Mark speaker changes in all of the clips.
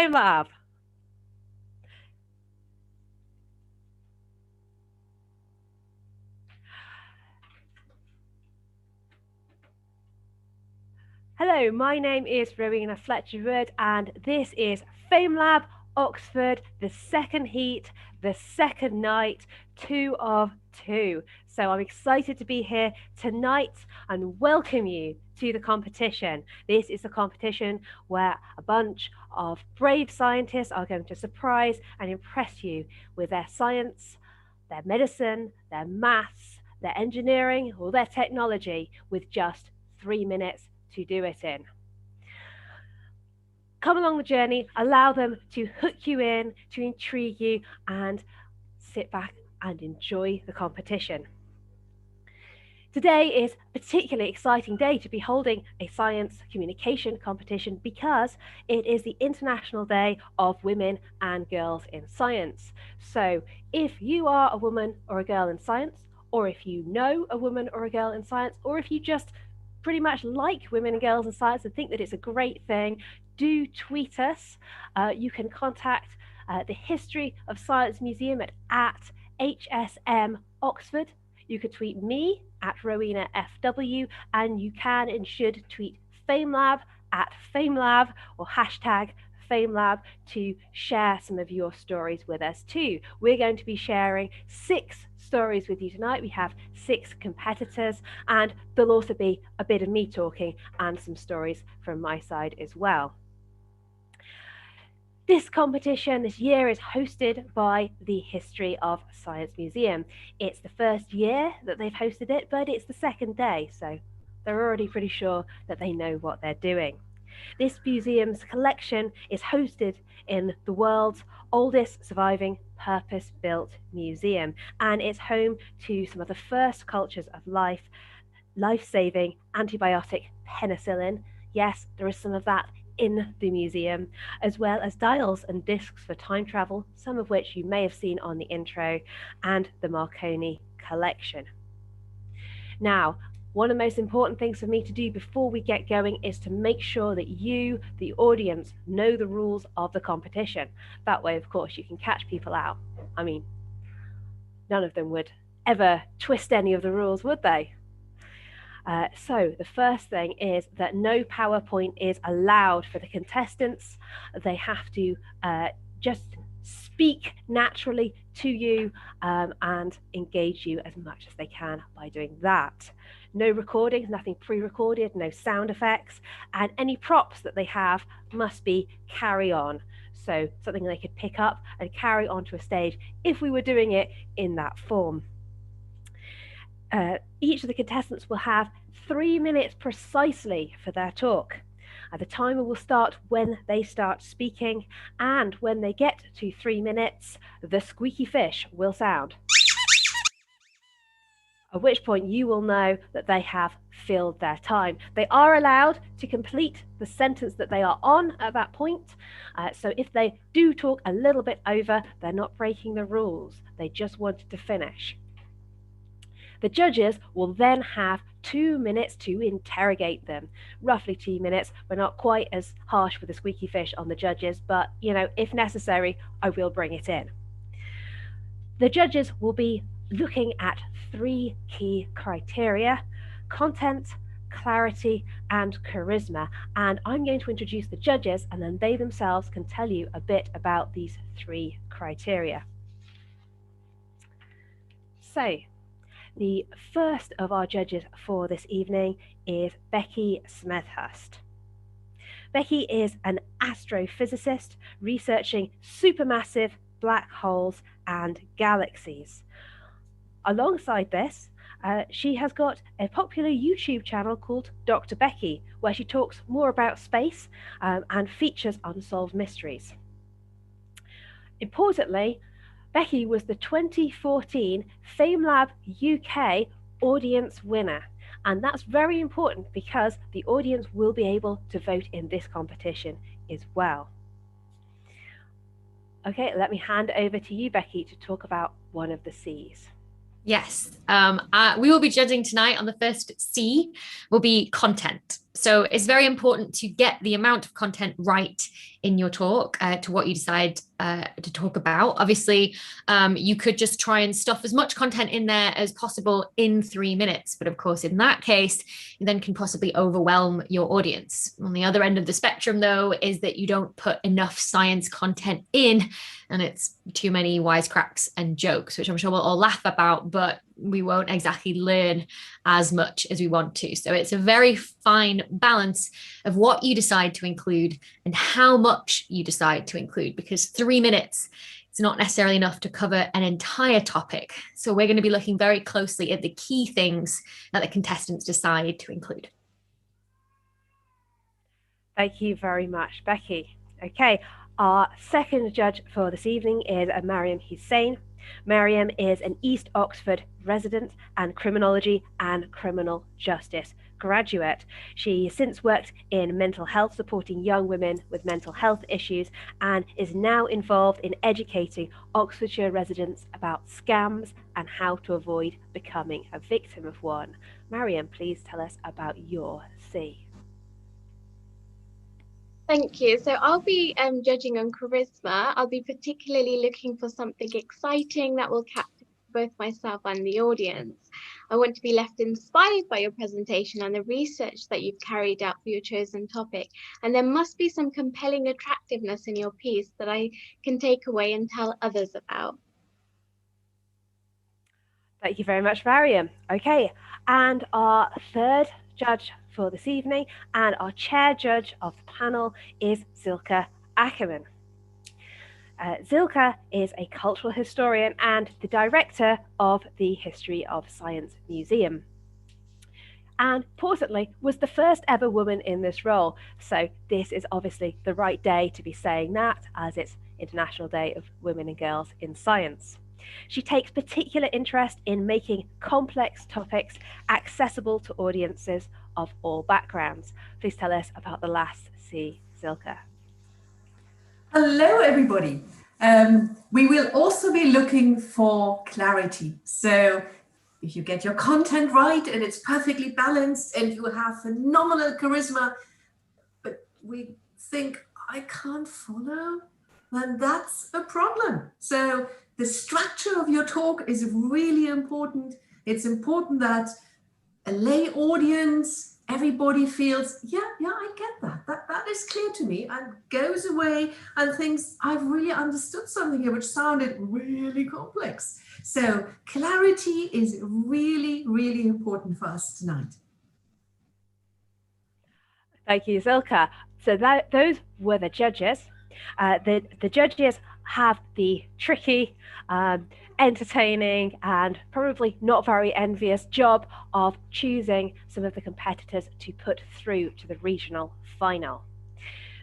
Speaker 1: Famelab. Hello, my name is Rowena Fletcher-Wood and this is Famelab Oxford, the second heat, the second night, 2 of 2. So I'm excited to be here tonight and welcome you to the competition. This is a competition where a bunch of brave scientists are going to surprise and impress you with their science, their medicine, their maths, their engineering, or their technology with just 3 minutes to do it in. Come along the journey, allow them to hook you in, to intrigue you, and sit back and enjoy the competition. Today is a particularly exciting day to be holding a science communication competition because it is the International Day of Women and Girls in Science. So if you are a woman or a girl in science, or if you know a woman or a girl in science, or if you just pretty much like women and girls in science and think that it's a great thing, do tweet us. You can contact the History of Science Museum at HSM Oxford. You could tweet me at Rowena FW, and you can and should tweet Famelab at Famelab or hashtag Famelab to share some of your stories with us too. We're going to be sharing 6 stories with you tonight. We have 6 competitors, and there'll also be a bit of me talking and some stories from my side as well. This competition this year is hosted by the History of Science Museum. It's the first year that they've hosted it, but it's the second day, so they're already pretty sure that they know what they're doing. This museum's collection is hosted in the world's oldest surviving purpose-built museum, and it's home to some of the first cultures of life-saving antibiotic penicillin. Yes, there is some of that in the museum, as well as dials and discs for time travel, some of which you may have seen on the intro, and the Marconi collection. Now, one of the most important things for me to do before we get going is to make sure that you, the audience, know the rules of the competition. That way, of course, you can catch people out. I mean, none of them would ever twist any of the rules, would they? So the first thing is that no PowerPoint is allowed for the contestants. They have to just speak naturally to you and engage you as much as they can by doing that. No recordings, nothing pre-recorded, no sound effects, and any props that they have must be carry on. So something they could pick up and carry onto a stage if we were doing it in that form. Each of the contestants will have 3 minutes precisely for their talk. The timer will start when they start speaking, and when they get to 3 minutes, the squeaky fish will sound. At which point you will know that they have filled their time. They are allowed to complete the sentence that they are on at that point. So if they do talk a little bit over, they're not breaking the rules. They just wanted to finish. The judges will then have 2 minutes to interrogate them. Roughly 2 minutes. We're not quite as harsh with the squeaky fish on the judges, but if necessary, I will bring it in. The judges will be looking at 3 key criteria: content, clarity, and charisma. And I'm going to introduce the judges, and then they themselves can tell you a bit about these 3 criteria. So, the first of our judges for this evening is Becky Smethurst. Becky is an astrophysicist researching supermassive black holes and galaxies. Alongside this, she has got a popular YouTube channel called Dr. Becky, where she talks more about space and features unsolved mysteries. Importantly, Becky was the 2014 Famelab UK audience winner. And that's very important because the audience will be able to vote in this competition as well. Okay, let me hand over to you, Becky, to talk about one of the C's.
Speaker 2: Yes, we will be judging tonight on the first C, will be content. So it's very important to get the amount of content right in your talk to what you decide to talk about. Obviously, you could just try and stuff as much content in there as possible in 3 minutes. But of course, in that case, you then can possibly overwhelm your audience. On the other end of the spectrum, though, is that you don't put enough science content in, and it's too many wisecracks and jokes, which I'm sure we'll all laugh about, but we won't exactly learn as much as we want to. So it's a very fine balance of what you decide to include and how much you decide to include, because 3 minutes is not necessarily enough to cover an entire topic. So we're going to be looking very closely at the key things that the contestants decide to include.
Speaker 1: Thank you very much, Becky. Okay, our second judge for this evening is Mariam Hussein. Mariam is an East Oxford resident and criminology and criminal justice graduate. She has since worked in mental health, supporting young women with mental health issues, and is now involved in educating Oxfordshire residents about scams and how to avoid becoming a victim of one. Mariam, please tell us about your C.
Speaker 3: Thank you. So I'll be judging on charisma. I'll be particularly looking for something exciting that will captivate both myself and the audience. I want to be left inspired by your presentation and the research that you've carried out for your chosen topic. And there must be some compelling attractiveness in your piece that I can take away and tell others about.
Speaker 1: Thank you very much, Mariam. Okay, and our third judge for this evening and our chair judge of the panel is Zilka Ackerman. Zilka is a cultural historian and the director of the History of Science Museum. And importantly, was the first ever woman in this role. So this is obviously the right day to be saying that, as it's International Day of Women and Girls in Science. She takes particular interest in making complex topics accessible to audiences of all backgrounds. Please tell us about the last C, Zilka.
Speaker 4: Hello, everybody. We will also be looking for clarity. So if you get your content right and it's perfectly balanced and you have phenomenal charisma, but we think, I can't follow, then that's a problem. So the structure of your talk is really important. It's important that a lay audience, everybody feels, yeah, I get that. That is clear to me, and goes away and thinks, I've really understood something here, which sounded really complex. So clarity is really, really important for us tonight.
Speaker 1: Thank you, Zilka. So those were the judges. The judges have the tricky, entertaining, and probably not very envious job of choosing some of the competitors to put through to the regional final.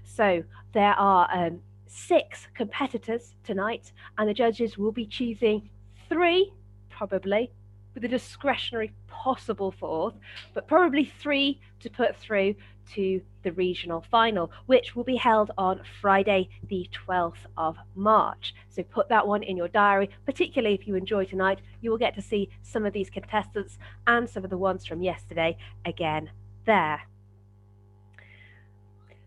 Speaker 1: So there are 6 competitors tonight, and the judges will be choosing 3, probably, with a discretionary possible 4th, but probably 3 to put through to the regional final, which will be held on Friday, the 12th of March. So put that one in your diary, particularly if you enjoy tonight. You will get to see some of these contestants and some of the ones from yesterday again there.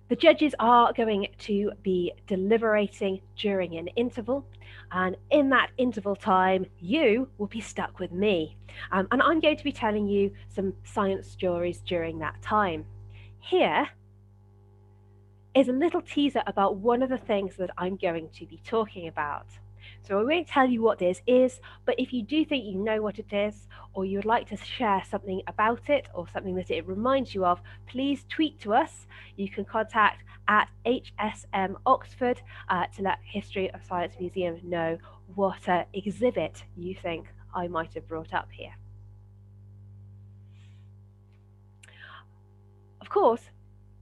Speaker 1: The judges are going to be deliberating during an interval, and in that interval time, you will be stuck with me. And I'm going to be telling you some science stories during that time. Here is a little teaser about one of the things that I'm going to be talking about. So I won't tell you what this is, but if you do think you know what it is, or you would like to share something about it, or something that it reminds you of, please tweet to us. You can contact at HSM Oxford to let History of Science Museum know what exhibit you think I might have brought up here. Of course,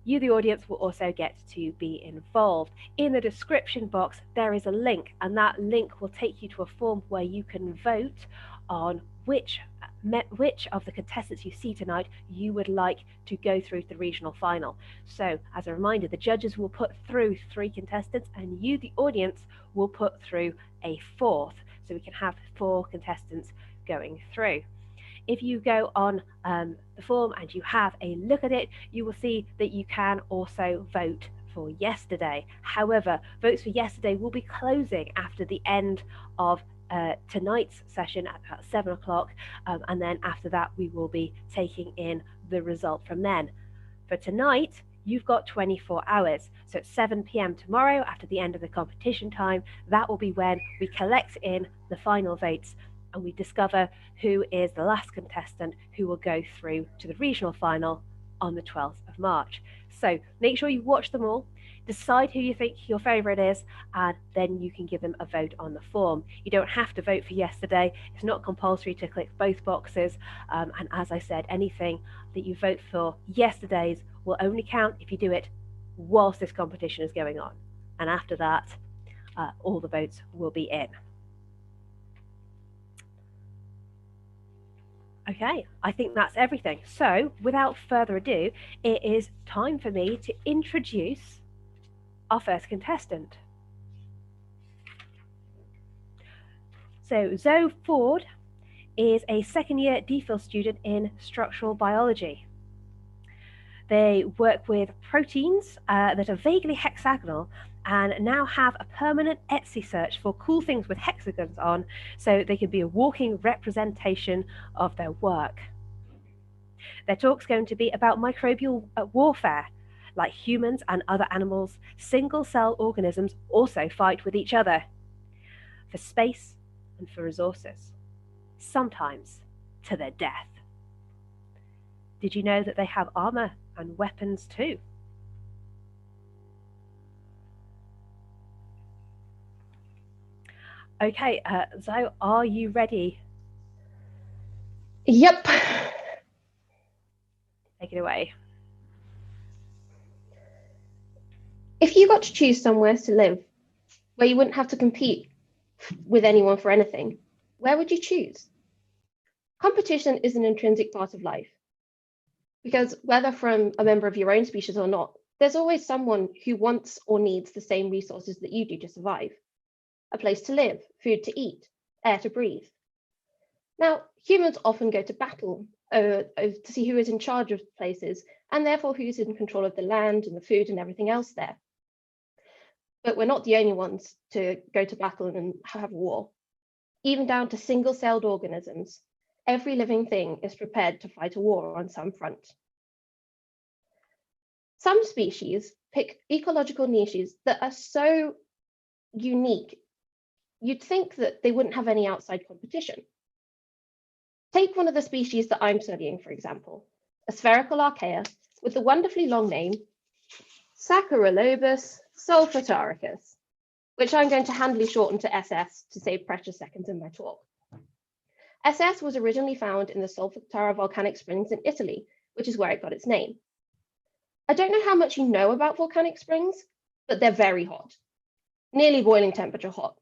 Speaker 1: you, the audience, will also get to be involved. In the description box, there is a link, and that link will take you to a form where you can vote on which of the contestants you see tonight you would like to go through to the regional final. So, as a reminder, the judges will put through 3 contestants, and you, the audience, will put through a 4th. So we can have 4 contestants going through. if you go on the form and you have a look at it, you will see that you can also vote for yesterday. However, votes for yesterday will be closing after the end of tonight's session at about 7 o'clock, and then after that we will be taking in the result from then. For tonight, you've got 24 hours. So at 7 p.m. tomorrow, after the end of the competition time, that will be when we collect in the final votes and we discover who is the last contestant who will go through to the regional final on the 12th of March. So make sure you watch them all, decide who you think your favourite is, and then you can give them a vote on the form. You don't have to vote for yesterday. It's not compulsory to click both boxes. And as I said, anything that you vote for yesterday's will only count if you do it whilst this competition is going on. And after that, all the votes will be in. Okay, I think that's everything. So without further ado, it is time for me to introduce our first contestant. So Zoe Ford is a second-year DPhil student in structural biology. They work with proteins that are vaguely hexagonal and now have a permanent Etsy search for cool things with hexagons on, so they can be a walking representation of their work. Their talk's going to be about microbial warfare. Like humans and other animals, single-cell organisms also fight with each other for space and for resources, sometimes to their death. Did you know that they have armor and weapons too? Okay, Zoe, are you ready?
Speaker 5: Yep.
Speaker 1: Take it away.
Speaker 5: If you got to choose somewhere to live where you wouldn't have to compete with anyone for anything, where would you choose? Competition is an intrinsic part of life, because whether from a member of your own species or not, there's always someone who wants or needs the same resources that you do to survive. A place to live, food to eat, air to breathe. Now, humans often go to battle to see who is in charge of places, and therefore who's in control of the land and the food and everything else there. But we're not the only ones to go to battle and have war. Even down to single-celled organisms, every living thing is prepared to fight a war on some front. Some species pick ecological niches that are so unique, you'd think that they wouldn't have any outside competition. Take one of the species that I'm studying, for example, a spherical archaea with the wonderfully long name Saccharolobus sulfataricus, which I'm going to handily shorten to SS to save precious seconds in my talk. SS was originally found in the Solfatara volcanic springs in Italy, which is where it got its name. I don't know how much you know about volcanic springs, but they're very hot, nearly boiling temperature hot.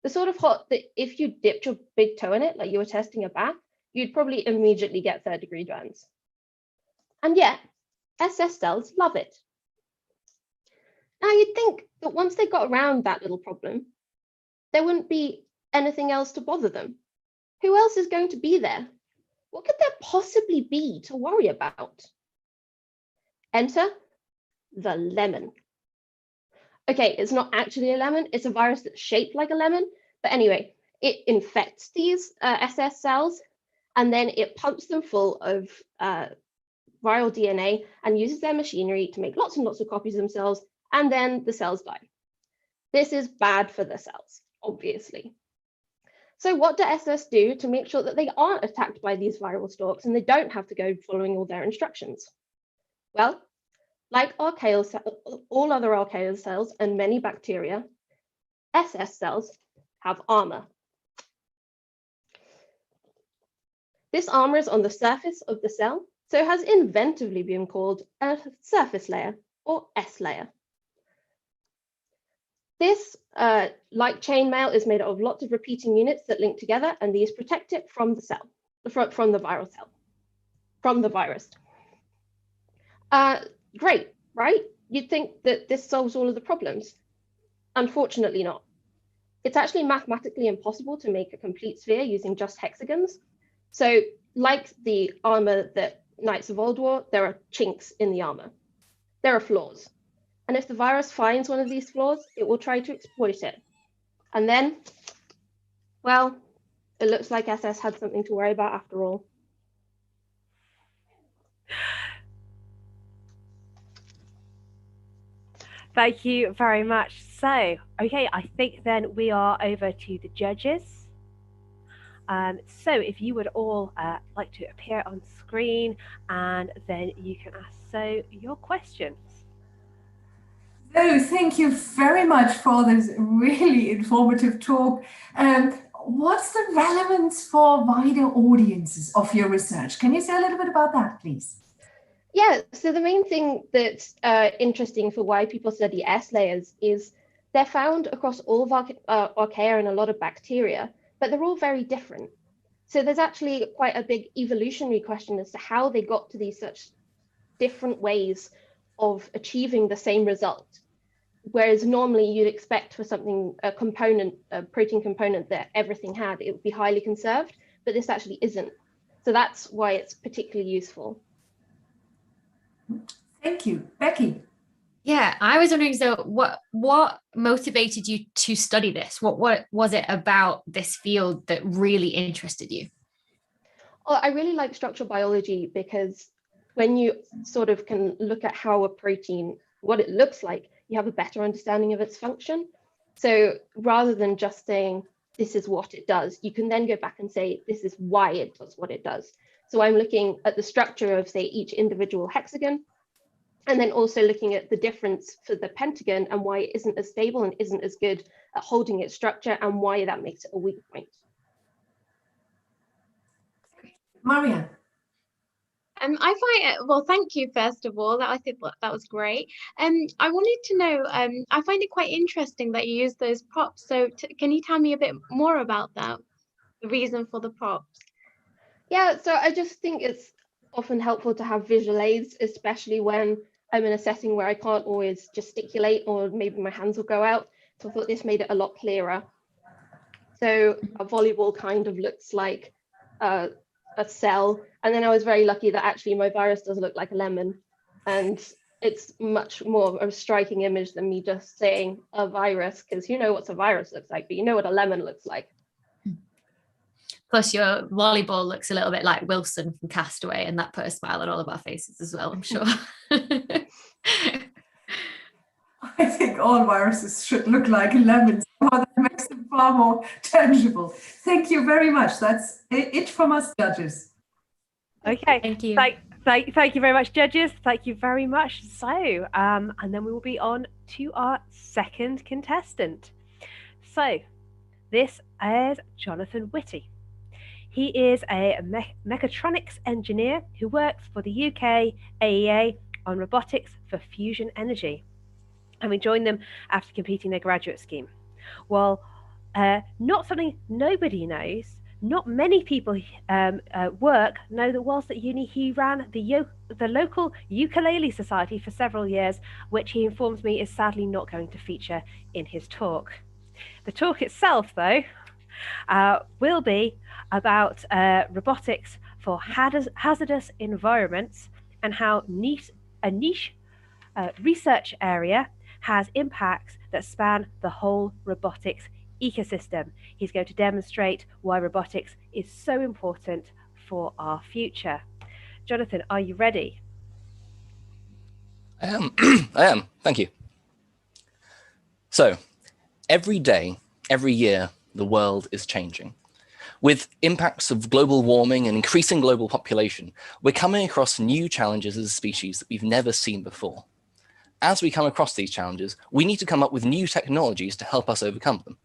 Speaker 5: The sort of hot that if you dipped your big toe in it, like you were testing a bath, you'd probably immediately get third-degree burns. And yet, SS cells love it. Now you'd think that once they got around that little problem, there wouldn't be anything else to bother them. Who else is going to be there? What could there possibly be to worry about? Enter the lemon. Okay, it's not actually a lemon, it's a virus that's shaped like a lemon, but anyway, it infects these SS cells, and then it pumps them full of viral DNA and uses their machinery to make lots and lots of copies of themselves, and then the cells die. This is bad for the cells, obviously. So what do SS do to make sure that they aren't attacked by these viral stalks and they don't have to go following all their instructions? Well, like all other archaea cells and many bacteria, SS cells have armor. This armor is on the surface of the cell, so it has inventively been called a surface layer, or S layer. This, like chainmail, is made of lots of repeating units that link together, and these protect it from the cell, from the viral cell, from the virus. Great, right? You'd think that this solves all of the problems. Unfortunately not. It's actually mathematically impossible to make a complete sphere using just hexagons. So like the armor that Knights of Old wore, there are chinks in the armor. There are flaws. And if the virus finds one of these flaws, it will try to exploit it. And then, well, it looks like SS had something to worry about after all.
Speaker 1: Thank you very much. So, okay, I think then we are over to the judges. So if you would all like to appear on screen, and then you can ask your questions.
Speaker 4: Oh, thank you very much for this really informative talk. What's the relevance for wider audiences of your research? Can you say a little bit about that, please?
Speaker 5: Yeah, so the main thing that's interesting for why people study S layers is they're found across all of archaea and a lot of bacteria, but they're all very different. So there's actually quite a big evolutionary question as to how they got to these such different ways of achieving the same result. Whereas normally you'd expect for something, a protein component that everything had, it would be highly conserved, but this actually isn't. So that's why it's particularly useful.
Speaker 4: Thank you. Becky.
Speaker 2: Yeah, I was wondering, so what motivated you to study this? What was it about this field that really interested you?
Speaker 5: Well, I really like structural biology because when you sort of can look at how a protein, what it looks like, you have a better understanding of its function. So rather than just saying, this is what it does, you can then go back and say, this is why it does what it does. So I'm looking at the structure of, say, each individual hexagon, and then also looking at the difference for the pentagon and why it isn't as stable and isn't as good at holding its structure and why that makes it a weak point.
Speaker 4: Marianne.
Speaker 3: I find it, well, thank you, first of all. I think that was great. I wanted to know, I find it quite interesting that you use those props. So can you tell me a bit more about that, the reason for the props?
Speaker 5: Yeah, so I just think it's often helpful to have visual aids, especially when I'm in a setting where I can't always gesticulate or maybe my hands will go out. So I thought this made it a lot clearer. So a volleyball kind of looks like a cell. And then I was very lucky that actually my virus does look like a lemon. And it's much more of a striking image than me just saying a virus, because you know what a virus looks like, but you know what a lemon looks like.
Speaker 2: Plus your volleyball looks a little bit like Wilson from Castaway, and that put a smile on all of our faces as well, I'm sure.
Speaker 4: I think all viruses should look like lemons. That makes them far more tangible. Thank you very much. That's it from us judges.
Speaker 1: Okay.
Speaker 2: Thank you.
Speaker 1: Thank you very much, judges. Thank you very much. So, and then we will be on to our second contestant. So, this is Jonathan Whitty. He is a mechatronics engineer who works for the UK AEA on robotics for fusion energy, having joined them after completing their graduate scheme. Well, not something nobody knows, not many people know that whilst at uni he ran the local ukulele society for several years, which he informs me is sadly not going to feature in his talk. The talk itself, though, will be about robotics for hazardous environments and how a niche research area has impacts that span the whole robotics ecosystem. He's going to demonstrate why robotics is so important for our future. Jonathan, are you ready?
Speaker 6: I am. I am. Thank you. So, every day, every year, the world is changing. With impacts of global warming and increasing global population, we're coming across new challenges as a species that we've never seen before. As we come across these challenges, we need to come up with new technologies to help us overcome them.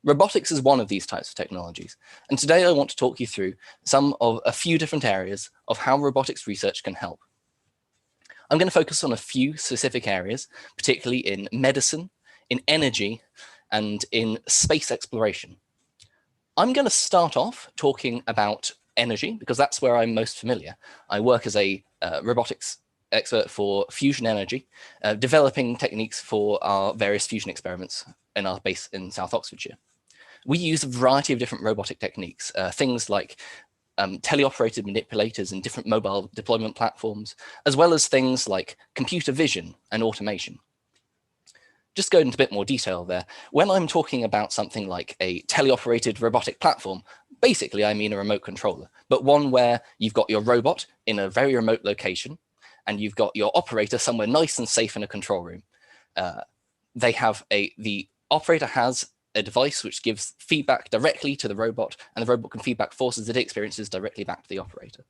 Speaker 6: Robotics is one of these types of technologies, and today I want to talk you through a few different areas of how robotics research can help. I'm going to focus on a few specific areas, particularly in medicine, in energy, and in space exploration. I'm going to start off talking about energy because that's where I'm most familiar. I work as a robotics expert for fusion energy, developing techniques for our various fusion experiments in our base in South Oxfordshire. We use a variety of different robotic techniques, things like teleoperated manipulators and different mobile deployment platforms, as well as things like computer vision and automation. Just go into a bit more detail there. When I'm talking about something like a teleoperated robotic platform, basically I mean a remote controller, but one where you've got your robot in a very remote location and you've got your operator somewhere nice and safe in a control room. The operator has a device which gives feedback directly to the robot, and the robot can feedback forces that it experiences directly back to the operator.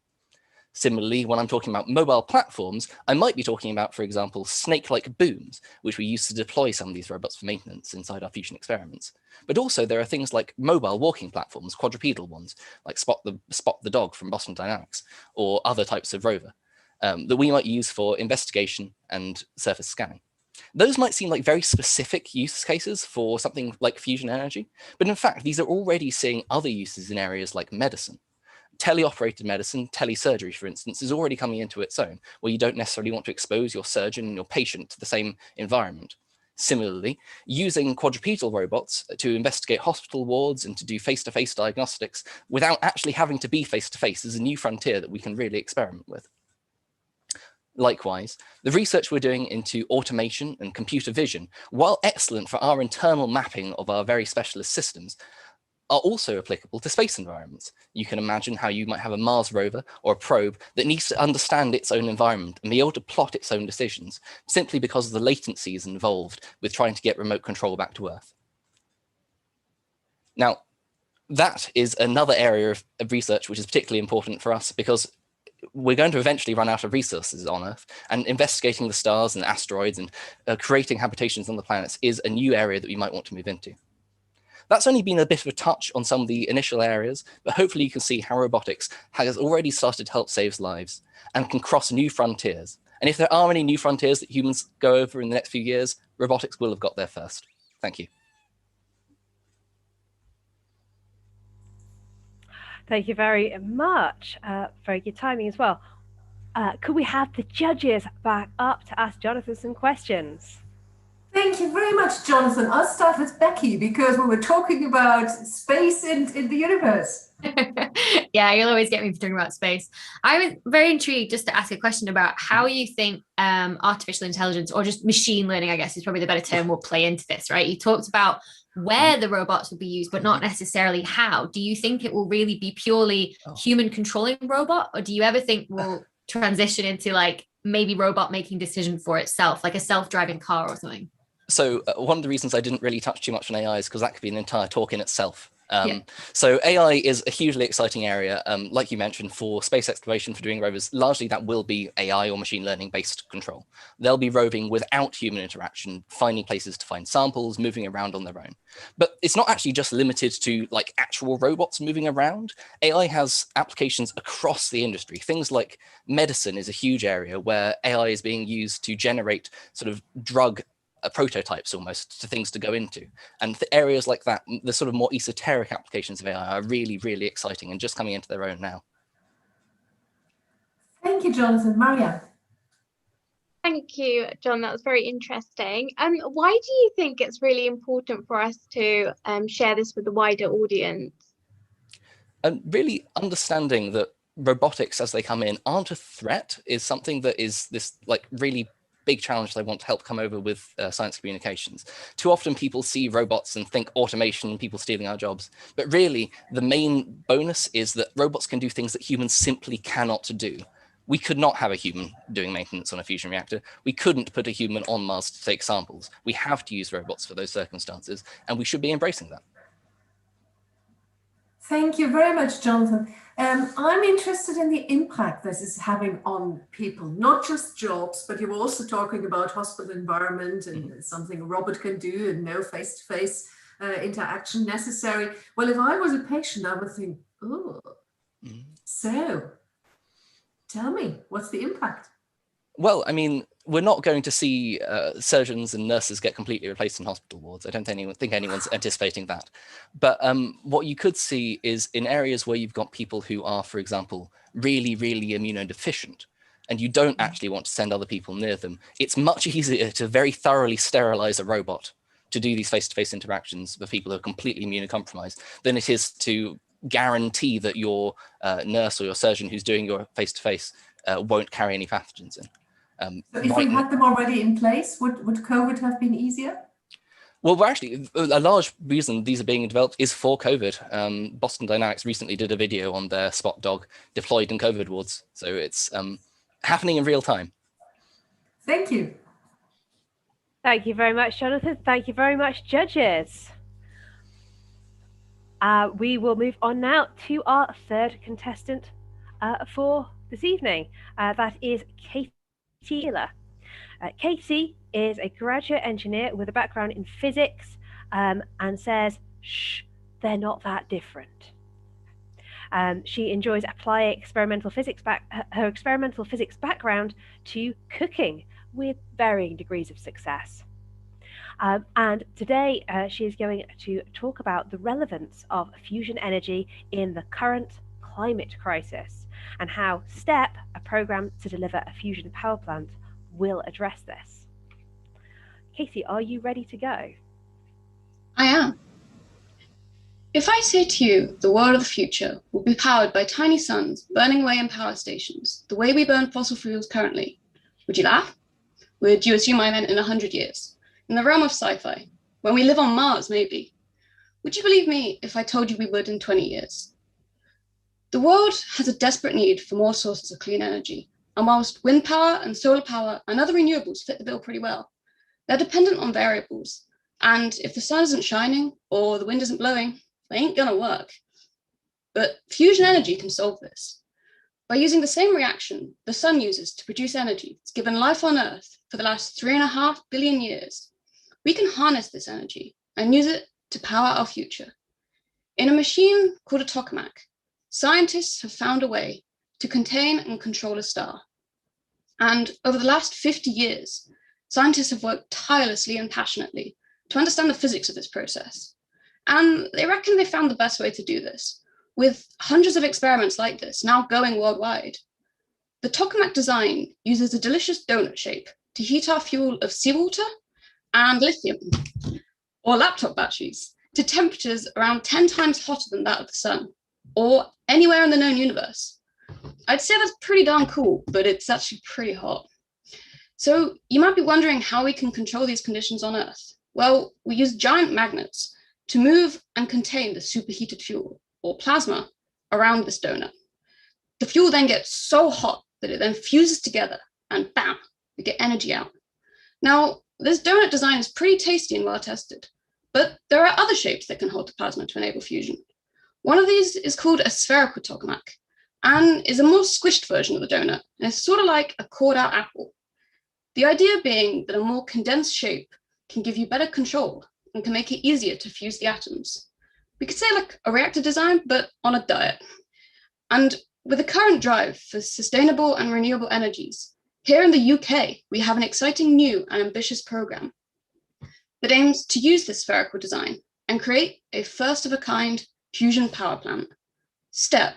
Speaker 6: Similarly, when I'm talking about mobile platforms, I might be talking about, for example, snake-like booms, which we use to deploy some of these robots for maintenance inside our fusion experiments. But also there are things like mobile walking platforms, quadrupedal ones, like Spot the Dog from Boston Dynamics, or other types of rover that we might use for investigation and surface scanning. Those might seem like very specific use cases for something like fusion energy, but in fact, these are already seeing other uses in areas like medicine. Teleoperated medicine, telesurgery, for instance, is already coming into its own, where you don't necessarily want to expose your surgeon and your patient to the same environment. Similarly, using quadrupedal robots to investigate hospital wards and to do face-to-face diagnostics without actually having to be face-to-face is a new frontier that we can really experiment with. Likewise, the research we're doing into automation and computer vision, while excellent for our internal mapping of our very specialist systems, are also applicable to space environments. You can imagine how you might have a Mars rover or a probe that needs to understand its own environment and be able to plot its own decisions, simply because of the latencies involved with trying to get remote control back to Earth. Now, that is another area of research which is particularly important for us, because we're going to eventually run out of resources on Earth, and investigating the stars and asteroids and creating habitations on the planets is a new area that we might want to move into. That's only been a bit of a touch on some of the initial areas, but hopefully you can see how robotics has already started to help save lives and can cross new frontiers. And if there are any new frontiers that humans go over in the next few years, robotics will have got there first. Thank you.
Speaker 1: Thank you very much. Very good timing as well. Could we have the judges back up to ask Jonathan some questions?
Speaker 4: Thank you very much, Jonathan. I'll start with Becky, because we were talking about space in the universe.
Speaker 2: Yeah, you'll always get me talking about space. I was very intrigued just to ask a question about how you think artificial intelligence, or just machine learning, I guess is probably the better term, will play into this, right? You talked about where the robots will be used, but not necessarily how. Do you think it will really be purely human controlling robot, or do you ever think we'll transition into like maybe robot making decision for itself, like a self-driving car or something?
Speaker 6: So one of the reasons I didn't really touch too much on AI is because that could be an entire talk in itself. So AI is a hugely exciting area, like you mentioned, for space exploration, for doing rovers. Largely that will be AI or machine learning based control. They'll be roving without human interaction, finding places to find samples, moving around on their own. But it's not actually just limited to like actual robots moving around. AI has applications across the industry. Things like medicine is a huge area where AI is being used to generate sort of drug prototypes almost to things to go into. And the areas like that, the sort of more esoteric applications of AI are really, really exciting and just coming into their own now.
Speaker 4: Thank you, Jonathan. Maria.
Speaker 3: Thank you, John. That was very interesting. Why do you think it's really important for us to share this with the wider audience?
Speaker 6: And really understanding that robotics as they come in aren't a threat is something that is this like really big challenge that I want to help come over with science communications. Too often people see robots and think automation, people stealing our jobs. But really, the main bonus is that robots can do things that humans simply cannot do. We could not have a human doing maintenance on a fusion reactor. We couldn't put a human on Mars to take samples. We have to use robots for those circumstances, and we should be embracing that.
Speaker 4: Thank you very much, Jonathan. I'm interested in the impact this is having on people, not just jobs, but you were also talking about hospital environment and something a robot can do and no face-to-face interaction necessary. Well, if I was a patient, I would think, oh, so tell me, what's the impact?
Speaker 6: Well, I mean, we're not going to see surgeons and nurses get completely replaced in hospital wards. I don't think anyone's anticipating that. But what you could see is in areas where you've got people who are, for example, really, really immunodeficient, and you don't actually want to send other people near them, it's much easier to very thoroughly sterilize a robot to do these face-to-face interactions with people who are completely immunocompromised than it is to guarantee that your nurse or your surgeon who's doing your face-to-face won't carry any pathogens in.
Speaker 4: But if we had them already in place, would COVID have been easier?
Speaker 6: Well, we're actually, a large reason these are being developed is for COVID. Boston Dynamics recently did a video on their Spot dog deployed in COVID wards. So it's happening in real time.
Speaker 4: Thank you.
Speaker 1: Thank you very much, Jonathan. Thank you very much, judges. We will move on now to our third contestant for this evening. That is Katie Taylor. Katie is a graduate engineer with a background in physics and says, shh, they're not that different. She enjoys applying her experimental physics background to cooking with varying degrees of success. And today she is going to talk about the relevance of fusion energy in the current climate crisis and how STEP, a program to deliver a fusion power plant, will address this. Katie, are you ready to go?
Speaker 7: I am. If I say to you, the world of the future will be powered by tiny suns burning away in power stations, the way we burn fossil fuels currently, would you laugh? Would you assume I meant in 100 years? In the realm of sci-fi, when we live on Mars, maybe? Would you believe me if I told you we would in 20 years? The world has a desperate need for more sources of clean energy, and whilst wind power and solar power and other renewables fit the bill pretty well, they're dependent on variables, and if the sun isn't shining or the wind isn't blowing, they ain't gonna work. But fusion energy can solve this. By using the same reaction the sun uses to produce energy that's given life on Earth for the last 3.5 billion years, we can harness this energy and use it to power our future. In a machine called a tokamak, scientists have found a way to contain and control a star. And over the last 50 years, scientists have worked tirelessly and passionately to understand the physics of this process. And they reckon they found the best way to do this, with hundreds of experiments like this now going worldwide. The tokamak design uses a delicious donut shape to heat our fuel of seawater and lithium, or laptop batteries, to temperatures around 10 times hotter than that of the sun, or anywhere in the known universe. I'd say that's pretty darn cool, but it's actually pretty hot. So you might be wondering how we can control these conditions on Earth. Well, we use giant magnets to move and contain the superheated fuel, or plasma, around this donut. The fuel then gets so hot that it then fuses together, and bam, we get energy out. Now, this donut design is pretty tasty and well tested, but there are other shapes that can hold the plasma to enable fusion. One of these is called a spherical tokamak, and is a more squished version of the donut, and it's sort of like a cored out apple. The idea being that a more condensed shape can give you better control and can make it easier to fuse the atoms. We could say like a reactor design, but on a diet. And with the current drive for sustainable and renewable energies, here in the UK, we have an exciting new and ambitious program that aims to use this spherical design and create a first-of-a-kind fusion power plant. STEP,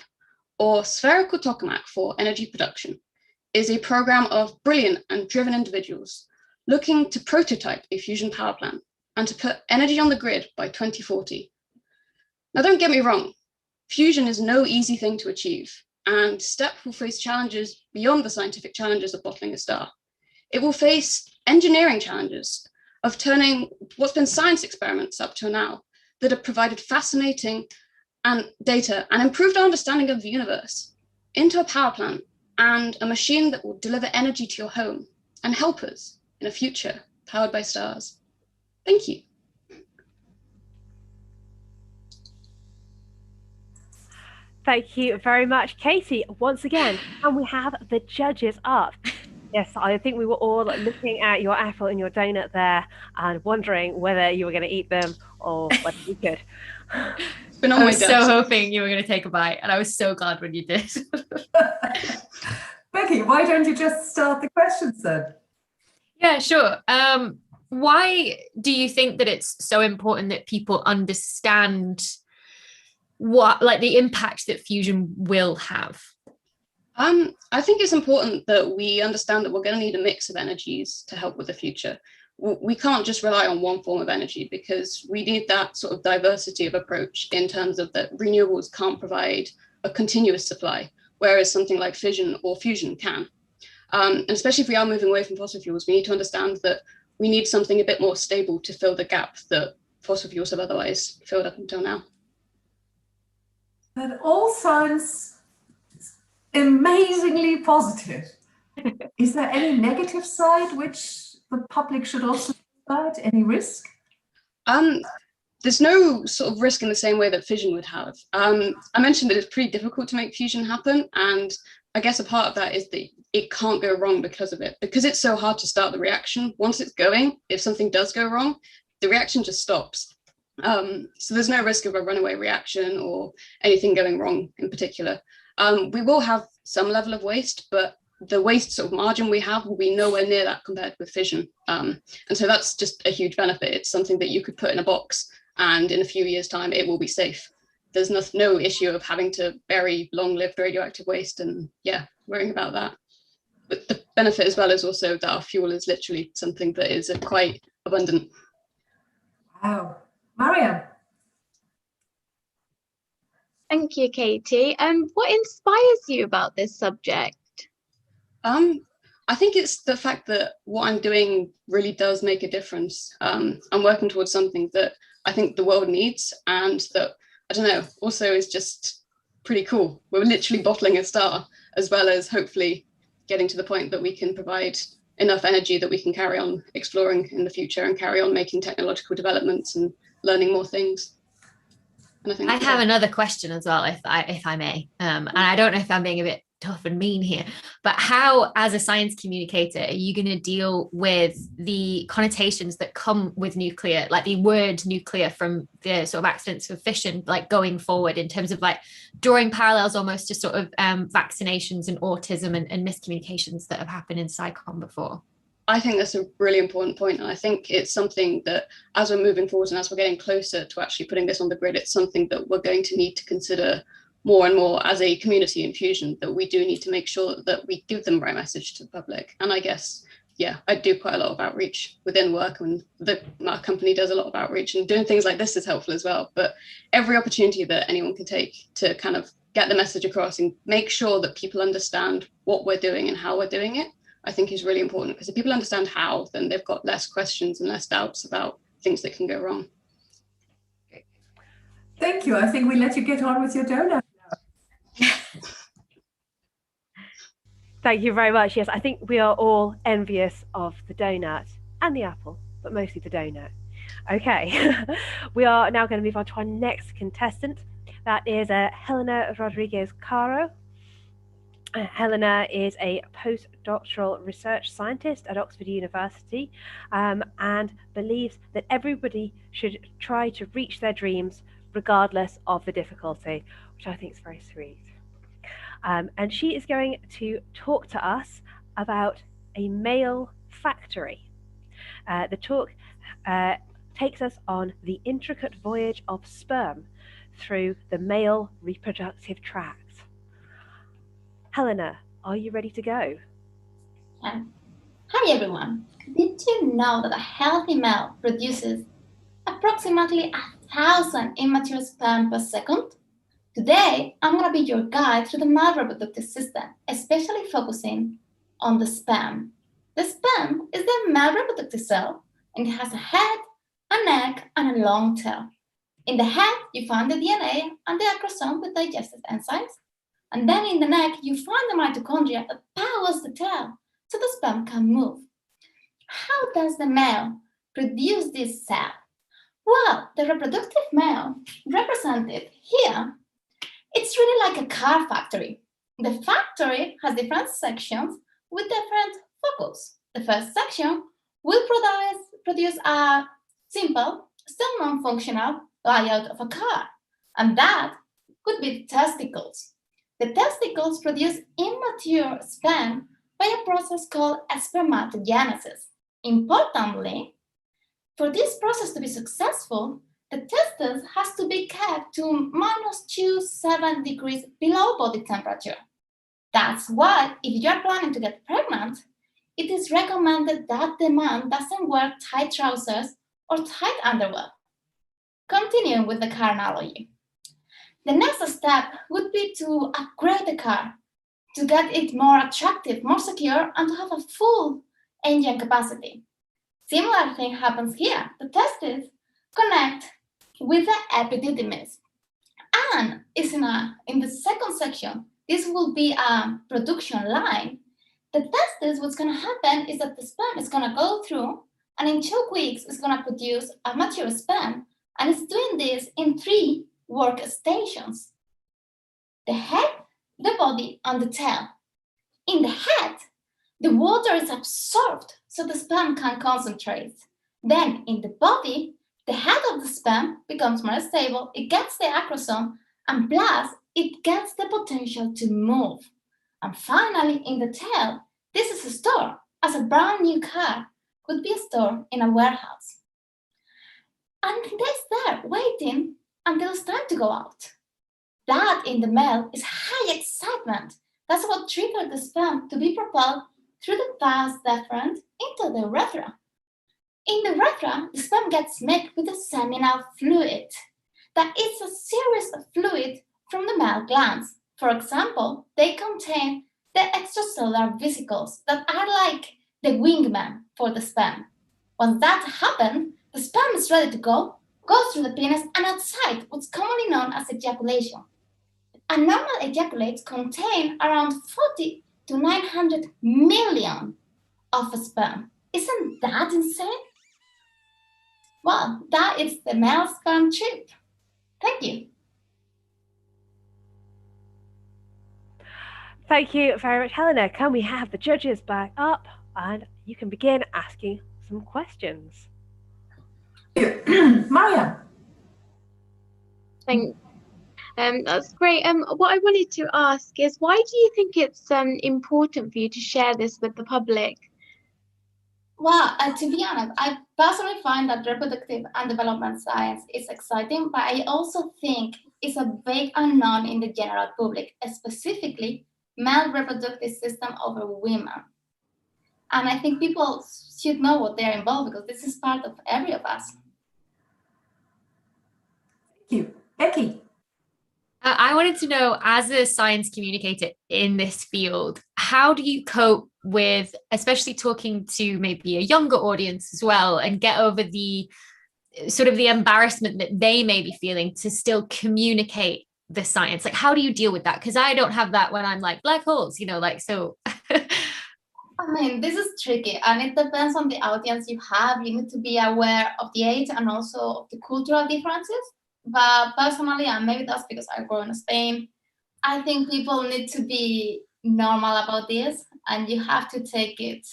Speaker 7: or Spherical Tokamak for Energy Production, is a program of brilliant and driven individuals looking to prototype a fusion power plant and to put energy on the grid by 2040. Now, don't get me wrong, fusion is no easy thing to achieve, and STEP will face challenges beyond the scientific challenges of bottling a star. It will face engineering challenges of turning what's been science experiments up till now that have provided fascinating data and improved our understanding of the universe into a power plant and a machine that will deliver energy to your home and help us in a future powered by stars. Thank you.
Speaker 1: Thank you very much, Katie. Once again, and we have the judges up. Yes, I think we were all looking at your apple and your donut there and wondering whether you were going to eat them or whether you could.
Speaker 2: I was so hoping you were going to take a bite, and I was so glad when you did.
Speaker 4: Becky, why don't you just start the questions then?
Speaker 2: Yeah, sure. Why do you think that it's so important that people understand the impact that fusion will have?
Speaker 7: I think it's important that we understand that we're going to need a mix of energies to help with the future. we can't just rely on one form of energy, because we need that sort of diversity of approach in terms of that renewables can't provide a continuous supply, whereas something like fission or fusion can. And especially if we are moving away from fossil fuels, we need to understand that we need something a bit more stable to fill the gap that fossil fuels have otherwise filled up until now.
Speaker 4: That all sounds amazingly positive. Is there any negative side which the public should also know about? Any risk?
Speaker 7: There's no sort of risk in the same way that fission would have. I mentioned that it's pretty difficult to make fusion happen, and I guess a part of that is that it can't go wrong because of it. Because it's so hard to start the reaction, once it's going, if something does go wrong, the reaction just stops. So there's no risk of a runaway reaction or anything going wrong in particular. We will have some level of waste, but the waste sort of margin we have will be nowhere near that compared with fission. And so that's just a huge benefit. It's something that you could put in a box and in a few years' time, it will be safe. There's no issue of having to bury long-lived radioactive waste and worrying about that. But the benefit as well is also that our fuel is literally something that is quite abundant.
Speaker 4: Wow. Mariam.
Speaker 3: Thank you, Katie. What inspires you about this subject?
Speaker 7: I think it's the fact that what I'm doing really does make a difference. I'm working towards something that I think the world needs, and that, I don't know, also is just pretty cool. We're literally bottling a star, as well as hopefully getting to the point that we can provide enough energy that we can carry on exploring in the future and carry on making technological developments and learning more things. And I
Speaker 2: have another question as well, if I may. And I don't know if I'm being a bit tough and mean here, but how, as a science communicator, are you going to deal with the connotations that come with nuclear, like the word nuclear from the sort of accidents of fission, like going forward in terms of like drawing parallels almost to sort of vaccinations and autism and miscommunications that have happened in SciComm before?
Speaker 7: I think that's a really important point. And I think it's something that as we're moving forward and as we're getting closer to actually putting this on the grid, it's something that we're going to need to consider more and more as a community in fusion, that we do need to make sure that we give them the right message to the public. And I guess, I do quite a lot of outreach within work, and our company does a lot of outreach, and doing things like this is helpful as well. But every opportunity that anyone can take to kind of get the message across and make sure that people understand what we're doing and how we're doing it, I think is really important, because if people understand how, then they've got less questions and less doubts about things that can go wrong.
Speaker 4: Thank you. I think we let you get on with your donut.
Speaker 1: Thank you very much. Yes, I think we are all envious of the donut and the apple, but mostly the donut. Okay, we are now going to move on to our next contestant. That is Helena Rodriguez-Caro. Helena is a postdoctoral research scientist at Oxford University and believes that everybody should try to reach their dreams regardless of the difficulty, which I think is very sweet. And she is going to talk to us about a male factory. The talk takes us on the intricate voyage of sperm through the male reproductive tract. Helena, are you ready to go?
Speaker 8: Hi everyone. Did you know that a healthy male produces approximately 1,000 immature sperm per second? Today, I'm going to be your guide through the male reproductive system, especially focusing on the sperm. The sperm is the male reproductive cell, and it has a head, a neck, and a long tail. In the head, you find the DNA and the acrosome with digestive enzymes. And then in the neck, you find the mitochondria that powers the tail so the sperm can move. How does the male produce this cell? Well, the reproductive male, represented here, it's really like a car factory. The factory has different sections with different focus. The first section will produce a simple, still non-functional layout of a car, and that could be the testicles. The testicles produce immature sperm by a process called spermatogenesis. Importantly, for this process to be successful, the testes has to be kept to -27 degrees below body temperature. That's why if you're planning to get pregnant, it is recommended that the man doesn't wear tight trousers or tight underwear. Continuing with the car analogy. The next step would be to upgrade the car to get it more attractive, more secure, and to have a full engine capacity. Similar thing happens here. The testes connect with the epididymis. And in the second section, this will be a production line. The testes, what's going to happen is that the sperm is going to go through, and in 2 weeks, it's going to produce a mature sperm. And it's doing this in 3 work stations: the head, the body, and the tail. In the head, the water is absorbed so the sperm can concentrate. Then in the body, the head of the sperm becomes more stable, it gets the acrosome, and plus it gets the potential to move. And finally, in the tail, this is stored as a brand new car, could be stored in a warehouse. And it's there waiting until it's time to go out. That in the male is high excitement. That's what triggered the sperm to be propelled through the vas deferens into the urethra. In the urethra, the sperm gets mixed with the seminal fluid. That is a series of fluid from the male glands. For example, they contain the extracellular vesicles that are like the wingman for the sperm. Once that happens, the sperm is ready to go, goes through the penis and outside, what's commonly known as ejaculation. A normal ejaculate contains around 40 to 900 million of sperm. Isn't that insane? Well, that is the male sperm trip. Thank you.
Speaker 1: Thank you very much, Helena. Can we have the judges back up and you can begin asking some questions?
Speaker 4: Maria.
Speaker 3: Thanks. That's great. What I wanted to ask is, why do you think it's important for you to share this with the public?
Speaker 8: Well, to be honest, I personally find that reproductive and development science is exciting, but I also think it's a big unknown in the general public, specifically male reproductive system over women. And I think people should know what they're involved because this is part of every of us.
Speaker 4: Thank you. Becky.
Speaker 2: I wanted to know, as a science communicator in this field, how do you cope with, especially talking to maybe a younger audience as well, and get over the sort of the embarrassment that they may be feeling to still communicate the science? Like, how do you deal with that? Because I don't have that when I'm like black holes, so.
Speaker 8: I mean, this is tricky, and it depends on the audience you have. You need to be aware of the age and also of the cultural differences. But personally, and maybe that's because I grew in Spain, I think people need to be normal about this, and you have to take it,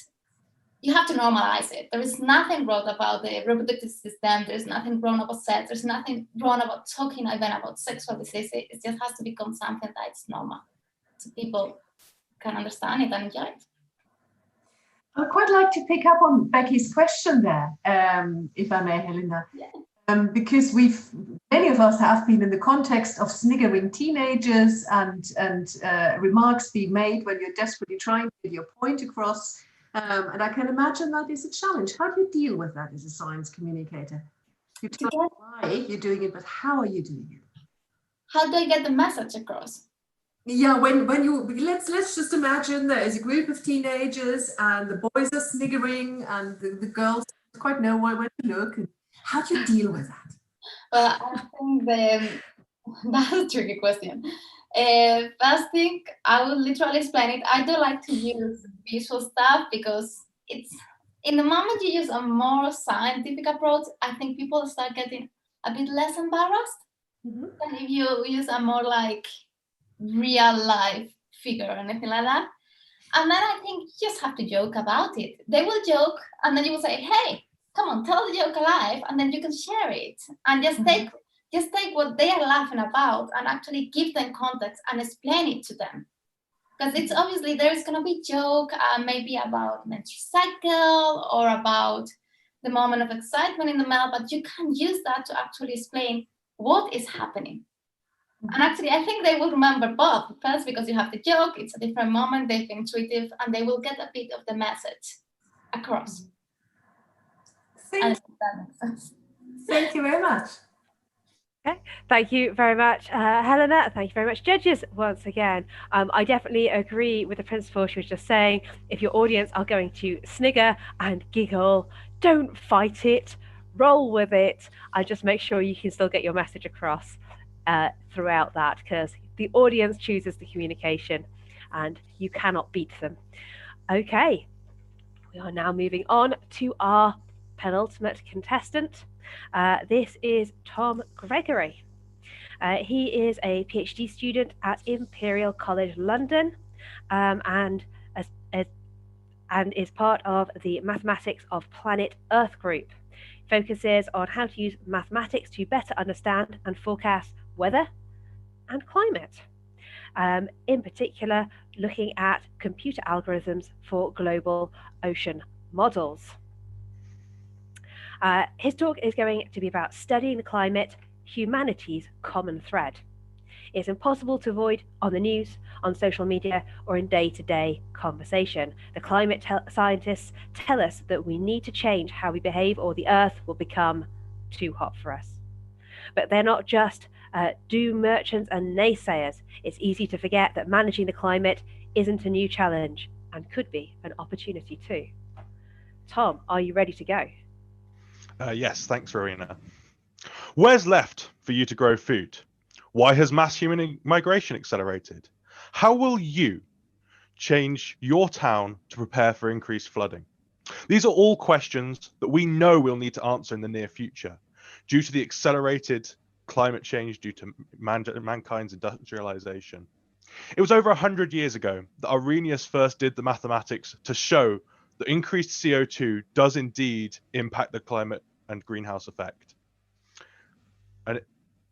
Speaker 8: you have to normalize it. There is nothing wrong about the reproductive system. There's nothing wrong about sex. There's nothing wrong about talking even about sexual disease. It just has to become something that's normal, so people can understand it and enjoy it.
Speaker 4: I'd quite like to pick up on Becky's question there, if I may, Helena.
Speaker 8: Yeah.
Speaker 4: Because many of us have been in the context of sniggering teenagers and remarks being made when you're desperately trying to get your point across. And I can imagine that is a challenge. How do you deal with that as a science communicator? You tell me why you're doing it, but how are you doing it?
Speaker 8: How do I get the message across?
Speaker 4: Yeah, when you let's just imagine there is a group of teenagers and the boys are sniggering and the girls don't quite know where to look. How do you deal with that?
Speaker 8: Well, I think that's a tricky question. First thing, I will literally explain it. I do like to use visual stuff because it's in the moment you use a more scientific approach, I think people start getting a bit less embarrassed than if you use a more like real life figure or anything like that. And then I think you just have to joke about it. They will joke and then you will say, hey, come on, tell the joke alive, and then you can share it and just take what they are laughing about and actually give them context and explain it to them. Because it's obviously there's going to be joke maybe about menstrual cycle or about the moment of excitement in the male, but you can use that to actually explain what is happening. And actually, I think they will remember both. First, because you have the joke, it's a different moment, they've been intuitive, and they will get a bit of the message across. And that makes sense.
Speaker 4: Thank you very much.
Speaker 1: Okay, thank you very much, Helena. Thank you very much, judges, once again. I definitely agree with the principal. She was just saying, if your audience are going to snigger and giggle, don't fight it, roll with it, and just make sure you can still get your message across throughout that, because the audience chooses the communication and you cannot beat them. Okay, we are now moving on to our penultimate contestant. This is Tom Gregory. He is a PhD student at Imperial College London, and is part of the Mathematics of Planet Earth group. Focuses on how to use mathematics to better understand and forecast weather and climate. In particular, looking at computer algorithms for global ocean models. His talk is going to be about studying the climate, humanity's common thread. It's impossible to avoid on the news, on social media, or in day-to-day conversation. The climate scientists tell us that we need to change how we behave or the Earth will become too hot for us. But they're not just doom merchants and naysayers. It's easy to forget that managing the climate isn't a new challenge and could be an opportunity too. Tom, are you ready to go?
Speaker 9: Yes, thanks, Rowena. Where's left for you to grow food? Why has mass human migration accelerated? How will you change your town to prepare for increased flooding? These are all questions that we know we'll need to answer in the near future due to the accelerated climate change due to mankind's industrialization. It was over 100 years ago that Arrhenius first did the mathematics to show that increased CO2 does indeed impact the climate and greenhouse effect. An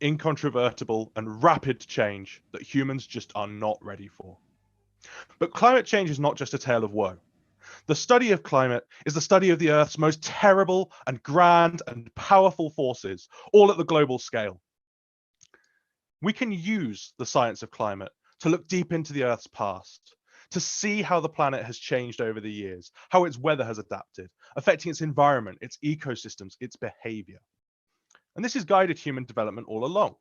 Speaker 9: incontrovertible and rapid change that humans just are not ready for. But climate change is not just a tale of woe. The study of climate is the study of the Earth's most terrible and grand and powerful forces, all at the global scale. We can use the science of climate to look deep into the Earth's past, to see how the planet has changed over the years, how its weather has adapted, affecting its environment, its ecosystems, its behavior. And this has guided human development all along.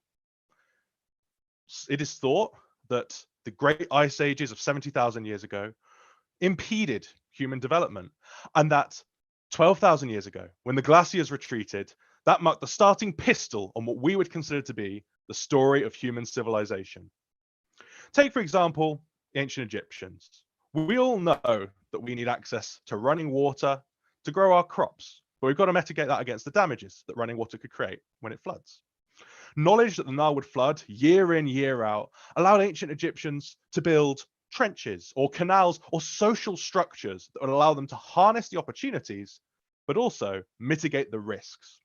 Speaker 9: It is thought that the great ice ages of 70,000 years ago impeded human development, and that 12,000 years ago, when the glaciers retreated, that marked the starting pistol on what we would consider to be the story of human civilization. Take, for example, the ancient Egyptians. We all know that we need access to running water to grow our crops, but we've got to mitigate that against the damages that running water could create when it floods. Knowledge that the Nile would flood year in, year out allowed ancient Egyptians to build trenches or canals or social structures that would allow them to harness the opportunities, but also mitigate the risks.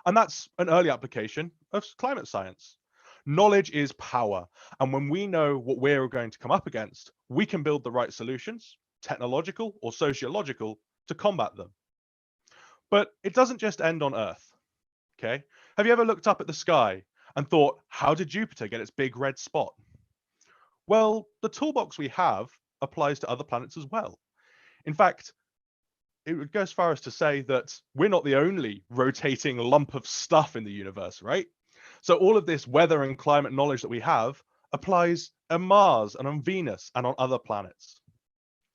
Speaker 9: And that's an early application of climate science. Knowledge is power. And when we know what we're going to come up against, we can build the right solutions, technological or sociological, to combat them. But it doesn't just end on Earth, okay? Have you ever looked up at the sky and thought, how did Jupiter get its big red spot? Well, the toolbox we have applies to other planets as well. In fact, it would go as far as to say that we're not the only rotating lump of stuff in the universe, right? So all of this weather and climate knowledge that we have applies on Mars and on Venus and on other planets.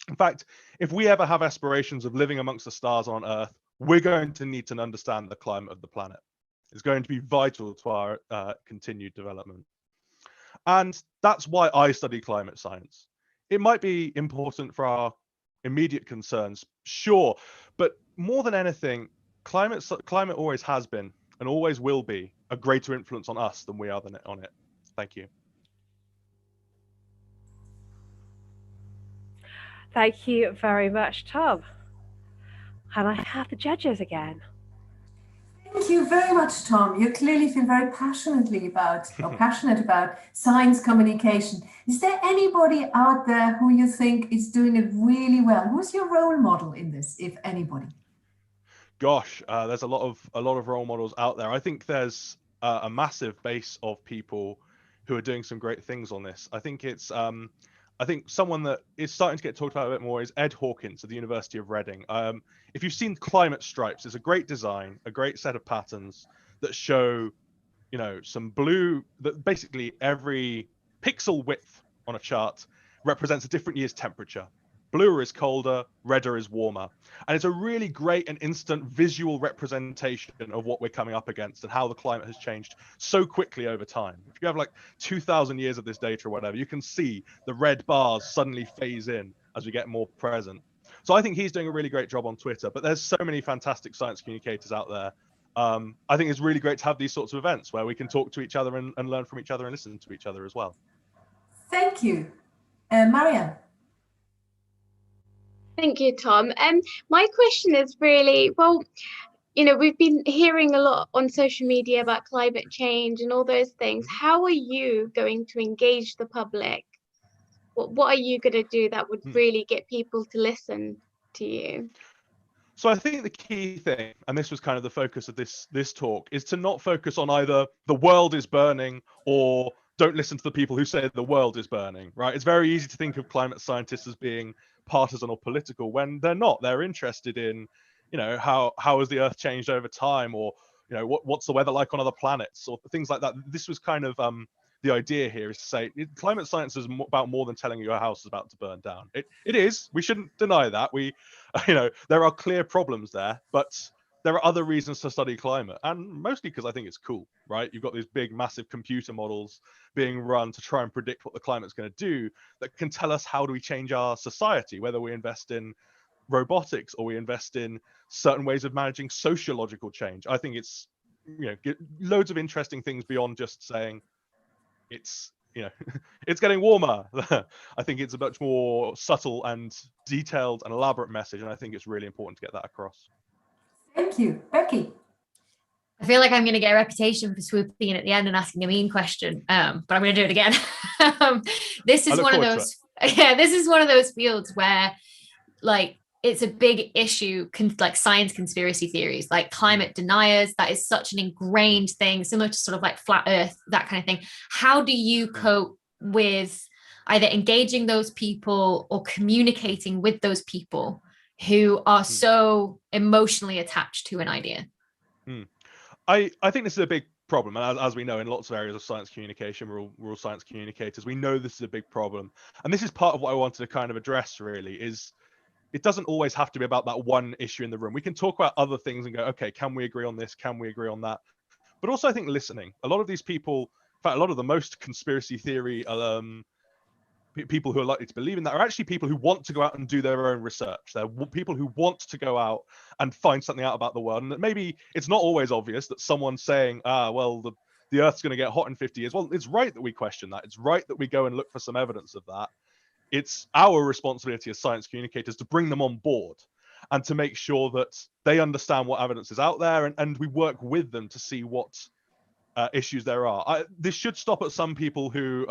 Speaker 9: In fact, if we ever have aspirations of living amongst the stars on Earth, we're going to need to understand the climate of the planet. It's going to be vital to our continued development. And that's why I study climate science. It might be important for our immediate concerns, sure, but more than anything, climate always has been and always will be a greater influence on us than we are on it. Thank you.
Speaker 1: Thank you very much, Tom. And I have the judges again.
Speaker 4: Thank you very much, Tom. You clearly feel very passionate about science communication. Is there anybody out there who you think is doing it really well? Who's your role model in this, if anybody?
Speaker 9: Gosh, there's a lot of role models out there. I think there's a massive base of people who are doing some great things on this. I think it's I think someone that is starting to get talked about a bit more is Ed Hawkins at the University of Reading. If you've seen Climate Stripes, it's a great design, a great set of patterns that show, you know, some blue, that basically every pixel width on a chart represents a different year's temperature. Bluer is colder, redder is warmer. And it's a really great and instant visual representation of what we're coming up against and how the climate has changed so quickly over time. If you have like 2,000 years of this data or whatever, you can see the red bars suddenly phase in as we get more present. So I think he's doing a really great job on Twitter, but there's so many fantastic science communicators out there. I think it's really great to have these sorts of events where we can talk to each other and learn from each other and listen to each other as well.
Speaker 4: Thank you. Marianne.
Speaker 3: Thank you, Tom. My question is really, well, you know, we've been hearing a lot on social media about climate change and all those things. How are you going to engage the public? What are you going to do that would really get people to listen to you?
Speaker 9: So I think the key thing, and this was kind of the focus of this talk, is to not focus on either the world is burning or don't listen to the people who say the world is burning, right? It's very easy to think of climate scientists as being partisan or political when they're not. They're interested in, you know, how has the Earth changed over time, or, you know, what's the weather like on other planets, or things like that. This was kind of the idea here, is to say climate science is about more than telling you your house is about to burn down. It is. We shouldn't deny that. You know, there are clear problems there, but there are other reasons to study climate, and mostly because I think it's cool, right? You've got these big, massive computer models being run to try and predict what the climate's going to do that can tell us how do we change our society, whether we invest in robotics or we invest in certain ways of managing sociological change. I think it's, you know, loads of interesting things beyond just saying it's, you know, it's getting warmer. I think it's a much more subtle and detailed and elaborate message, and I think it's really important to get that across.
Speaker 4: Thank you. Becky.
Speaker 2: I feel like I'm going to get a reputation for swooping in at the end and asking a mean question, but I'm going to do it again. This is one of those, this is one of those fields where, like, it's a big issue, like science conspiracy theories, like climate deniers. That is such an ingrained thing, similar to sort of like flat Earth, that kind of thing. How do you cope with either engaging those people or communicating with those people who are so emotionally attached to an idea?
Speaker 9: I think this is a big problem, and as we know in lots of areas of science communication, we're all science communicators, we know this is a big problem. And this is part of what I wanted to kind of address, really, is it doesn't always have to be about that one issue in the room. We can talk about other things and go, okay, can we agree on this? Can we agree on that? But also I think listening. A lot of these people, in fact, a lot of the most conspiracy theory people who are likely to believe in that are actually people who want to go out and do their own research. They're people who want to go out and find something out about the world. And maybe it's not always obvious that someone's saying, well, the Earth's going to get hot in 50 years. Well, it's right that we question that. It's right that we go and look for some evidence of that. It's our responsibility as science communicators to bring them on board and to make sure that they understand what evidence is out there, and we work with them to see what issues there are. This should stop at some people who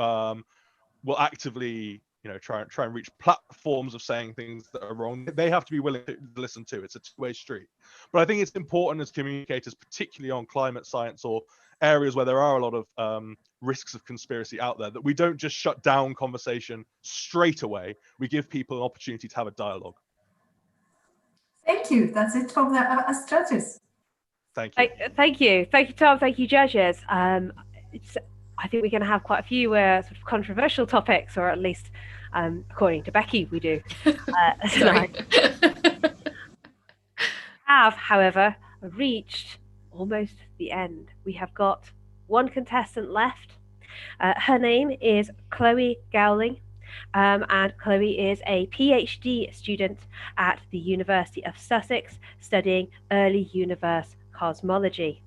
Speaker 9: will actively, you know, try and reach platforms of saying things that are wrong. They have to be willing to listen to. It's a two-way street. But I think it's important as communicators, particularly on climate science or areas where there are a lot of risks of conspiracy out there, that we don't just shut down conversation straight away. We give people an opportunity to have a dialogue.
Speaker 4: Thank you. That's it from us judges.
Speaker 9: Thank you.
Speaker 1: Thank you, Tom. Thank you, judges. I think we're going to have quite a few sort of controversial topics, or at least, according to Becky, we do. Have, however, reached almost the end. We have got one contestant left. Her name is Chloe Gowling, and Chloe is a PhD student at the University of Sussex studying early universe cosmology.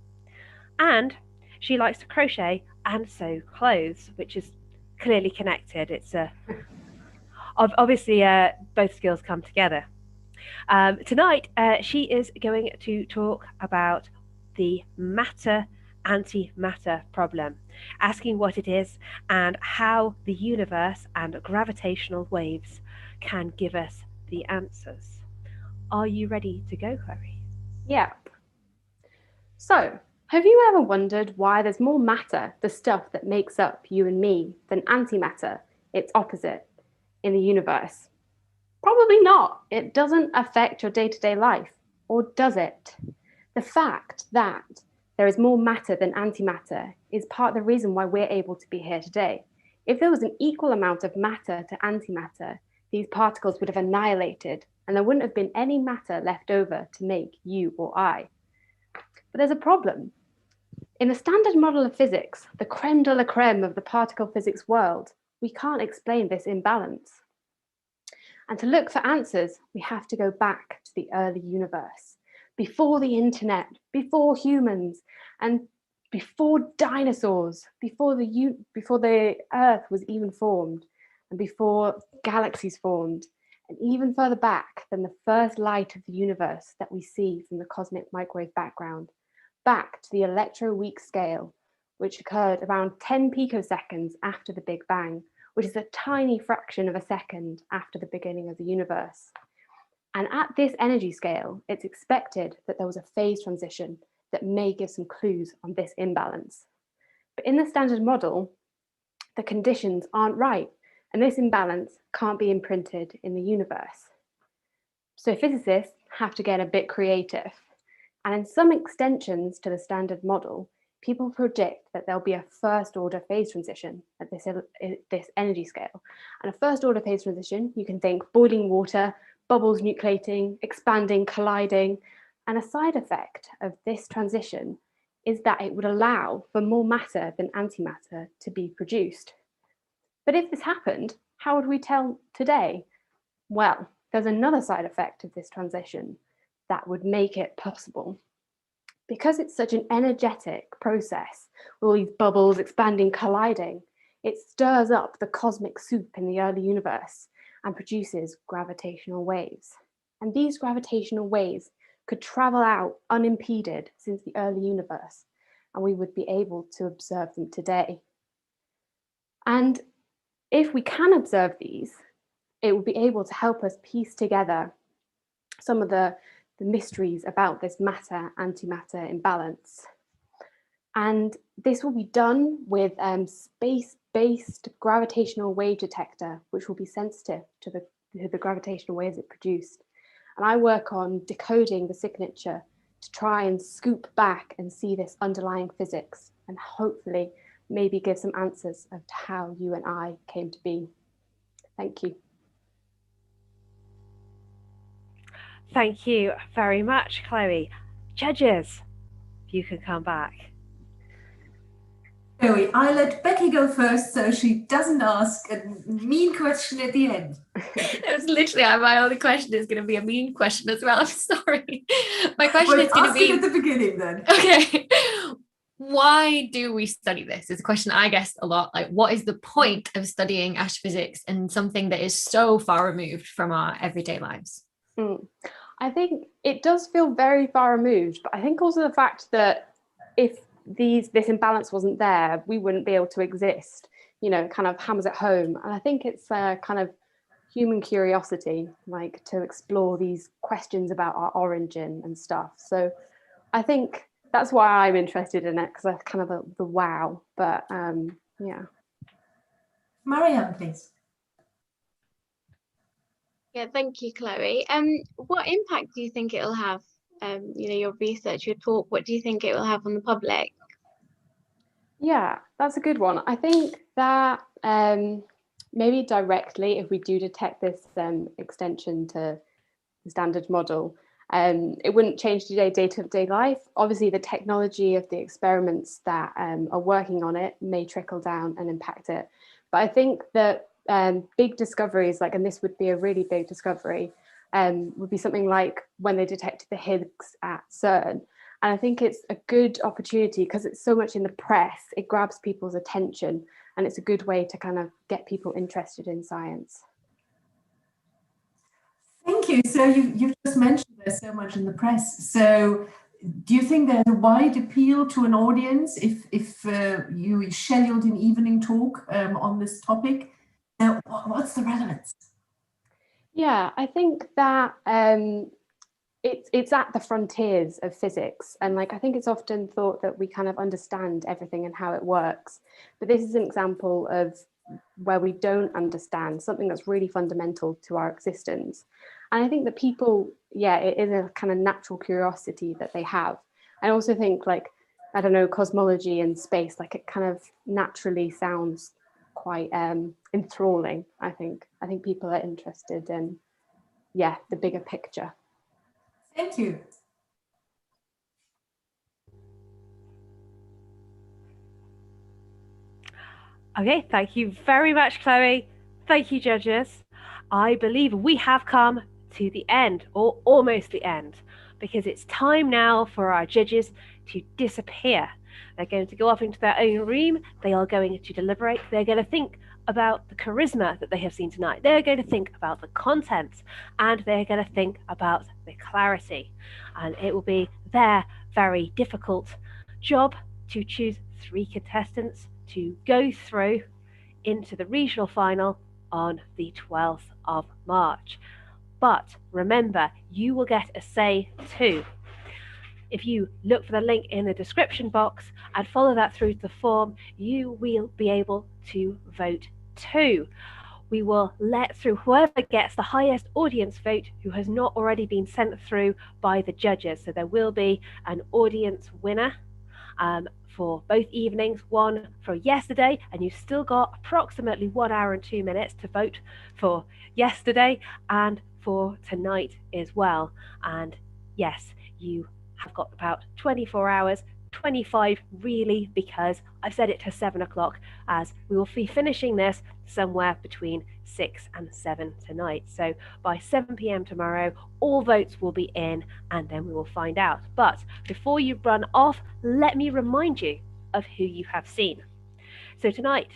Speaker 1: And she likes to crochet and sew clothes, which is clearly connected. It's obviously both skills come together. Tonight, she is going to talk about the matter antimatter problem, asking what it is and how the universe and gravitational waves can give us the answers. Are you ready to go, Chloe?
Speaker 5: Yeah. So,
Speaker 10: Have you ever wondered why there's more matter, the stuff that makes up you and me, than antimatter, its opposite, in the universe? Probably not. It doesn't affect your day-to-day life, or does it? The fact that there is more matter than antimatter is part of the reason why we're able to be here today. If there was an equal amount of matter to antimatter, these particles would have annihilated, and there wouldn't have been any matter left over to make you or I. But there's a problem. In the standard model of physics, the creme de la creme of the particle physics world, we can't explain this imbalance. And to look for answers, we have to go back to the early universe, before the internet, before humans, and before dinosaurs, before the Earth was even formed, and before galaxies formed, and even further back than the first light of the universe that we see from the cosmic microwave background, back to the electroweak scale, which occurred around 10 picoseconds after the Big Bang, which is a tiny fraction of a second after the beginning of the universe. And at this energy scale, it's expected that there was a phase transition that may give some clues on this imbalance. But in the standard model, the conditions aren't right, and this imbalance can't be imprinted in the universe. So physicists have to get a bit creative. And in some extensions to the standard model, people predict that there'll be a first order phase transition at this energy scale. And a first order phase transition, you can think boiling water, bubbles nucleating, expanding, colliding. And a side effect of this transition is that it would allow for more matter than antimatter to be produced. But if this happened, how would we tell today? Well, there's another side effect of this transition that would make it possible. Because it's such an energetic process, with all these bubbles expanding, colliding, it stirs up the cosmic soup in the early universe and produces gravitational waves. And these gravitational waves could travel out unimpeded since the early universe, and we would be able to observe them today. And if we can observe these, it will be able to help us piece together some of the mysteries about this matter-antimatter imbalance. And this will be done with space-based gravitational wave detector, which will be sensitive to the gravitational waves it produced. And I work on decoding the signature to try and scoop back and see this underlying physics, and hopefully maybe give some answers of how you and I came to be. Thank you.
Speaker 1: Thank you very much, Chloe. Judges, you can come back.
Speaker 4: Chloe, I let Becky go first so she doesn't ask a mean question at the end.
Speaker 2: It was literally my only question is going to be a mean question as well. I'm sorry. My question is going to be
Speaker 4: at the beginning then.
Speaker 2: Okay. Why do we study this? It's a question I guess a lot. Like, what is the point of studying astrophysics and something that is so far removed from our everyday lives?
Speaker 10: I think it does feel very far removed, but I think also the fact that if this imbalance wasn't there, we wouldn't be able to exist, kind of hammers at home. And I think it's a kind of human curiosity, like to explore these questions about our origin and stuff. So I think that's why I'm interested in it, because that's kind of the wow. But yeah.
Speaker 4: Marianne, please.
Speaker 3: Yeah, thank you, Chloe. What impact do you think it'll have? Your research, your talk, what do you think it will have on the public?
Speaker 10: Yeah, that's a good one. I think that maybe directly, if we do detect this extension to the standard model, it wouldn't change day-to-day life. Obviously, the technology of the experiments that are working on it may trickle down and impact it. But I think that big discoveries, and this would be a really big discovery, would be something like when they detected the Higgs at CERN. And I think it's a good opportunity because it's so much in the press, it grabs people's attention, and it's a good way to kind of get people interested in science.
Speaker 4: Thank you. So you've just mentioned there's so much in the press. So do you think there's a wide appeal to an audience if you scheduled an evening talk on this topic? What's the relevance?
Speaker 10: Yeah, I think that it's at the frontiers of physics, and like I think it's often thought that we kind of understand everything and how it works, but this is an example of where we don't understand something that's really fundamental to our existence. And I think that people, yeah, it is a kind of natural curiosity that they have. I also think, like, I don't know, cosmology and space, like it kind of naturally sounds quite enthralling. I think people are interested in, yeah, the bigger picture.
Speaker 4: Thank you.
Speaker 1: Okay, thank you very much, Chloe. Thank you, judges. I believe we have come to the end, or almost the end, because it's time now for our judges to disappear. They're going to go off into their own room. They are going to deliberate. They're going to think about the charisma that they have seen tonight. They're going to think about the content, and they're going to think about the clarity. And it will be their very difficult job to choose 3 contestants to go through into the regional final on the 12th of March. But remember, you will get a say too. If you look for the link in the description box and follow that through to the form, you will be able to vote too. We will let through whoever gets the highest audience vote who has not already been sent through by the judges. So there will be an audience winner for both evenings, one for yesterday, and you've still got approximately 1 hour and 2 minutes to vote for yesterday and for tonight as well. And yes, you have got about 24 hours, 25 really, because I've set it to 7 o'clock, as we will be finishing this somewhere between 6 and 7 tonight. So by 7 p.m. tomorrow, all votes will be in, and then we will find out. But before you run off, let me remind you of who you have seen. So tonight,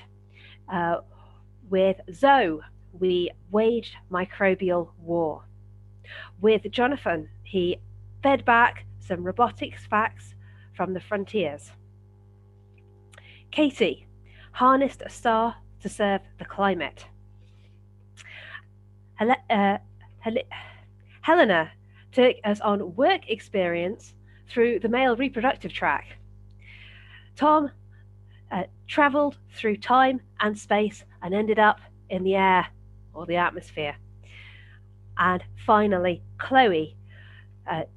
Speaker 1: with Zoe, we waged microbial war. With Jonathan, he fed back some robotics facts from the frontiers. Katie harnessed a star to serve the climate. Helena took us on work experience through the male reproductive tract. Tom travelled through time and space and ended up in the air or the atmosphere. And finally, Chloe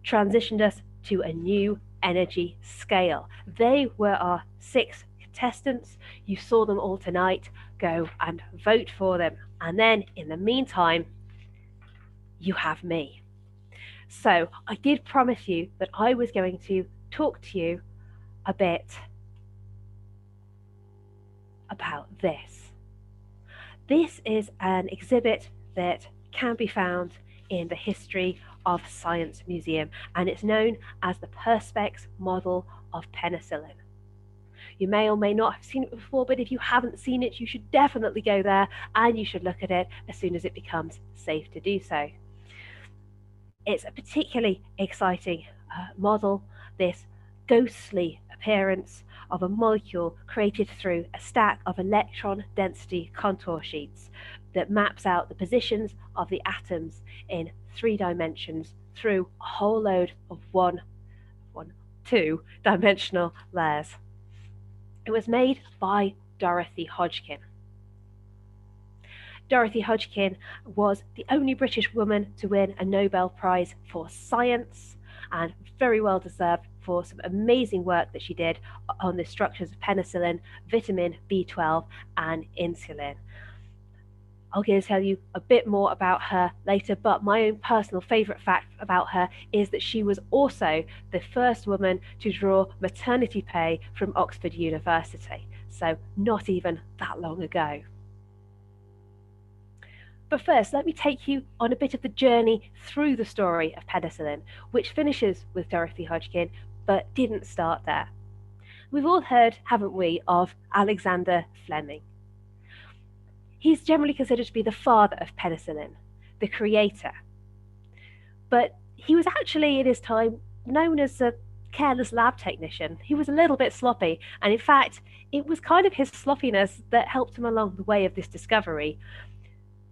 Speaker 1: transitioned us to a new energy scale. They were our 6 contestants. You saw them all tonight. Go and vote for them. And then in the meantime, you have me. So I did promise you that I was going to talk to you a bit about this. This is an exhibit that can be found in the History of Science Museum, and it's known as the Perspex model of penicillin. You may or may not have seen it before, but if you haven't seen it, you should definitely go there and you should look at it as soon as it becomes safe to do so. It's a particularly exciting model, this ghostly appearance of a molecule created through a stack of electron density contour sheets that maps out the positions of the atoms in 3 dimensions through a whole load of 2-dimensional layers. It was made by Dorothy Hodgkin. Dorothy Hodgkin was the only British woman to win a Nobel Prize for Science, and very well deserved for some amazing work that she did on the structures of penicillin, vitamin B12, and insulin. I'll going to tell you a bit more about her later, but my own personal favourite fact about her is that she was also the first woman to draw maternity pay from Oxford University, so not even that long ago. But first, let me take you on a bit of the journey through the story of penicillin, which finishes with Dorothy Hodgkin, but didn't start there. We've all heard, haven't we, of Alexander Fleming. He's generally considered to be the father of penicillin, the creator. But he was actually, in his time, known as a careless lab technician. He was a little bit sloppy, and in fact, it was kind of his sloppiness that helped him along the way of this discovery.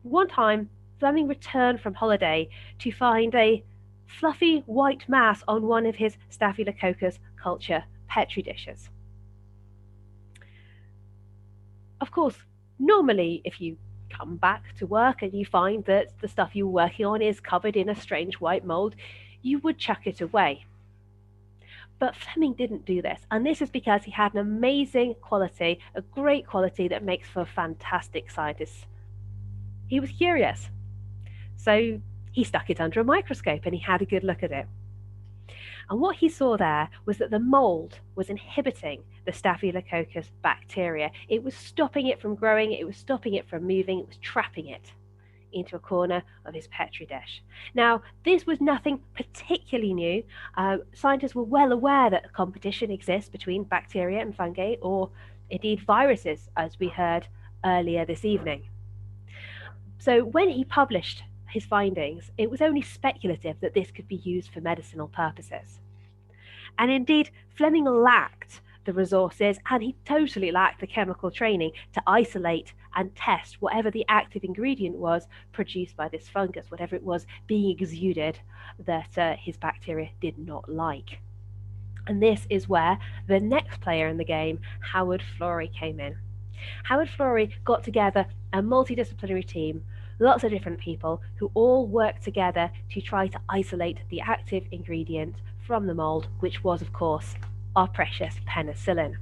Speaker 1: One time, Fleming returned from holiday to find a fluffy white mass on one of his Staphylococcus culture petri dishes. Of course, normally if you come back to work and you find that the stuff you're working on is covered in a strange white mold, you would chuck it away. But Fleming didn't do this, and this is because he had an amazing quality, a great quality that makes for fantastic scientists. He was curious, so he stuck it under a microscope and he had a good look at it. And what he saw there was that the mold was inhibiting the Staphylococcus bacteria. It was stopping it from growing, it was stopping it from moving, it was trapping it into a corner of his petri dish. Now, this was nothing particularly new. Scientists were well aware that a competition exists between bacteria and fungi, or indeed viruses, as we heard earlier this evening. So when he published his findings, it was only speculative that this could be used for medicinal purposes. And indeed, Fleming lacked the resources, and he totally lacked the chemical training to isolate and test whatever the active ingredient was produced by this fungus, whatever it was being exuded that his bacteria did not like. And this is where the next player in the game, Howard Florey, came in. Howard Florey got together a multidisciplinary team, lots of different people who all worked together to try to isolate the active ingredient from the mold, which was, of course, our precious penicillin.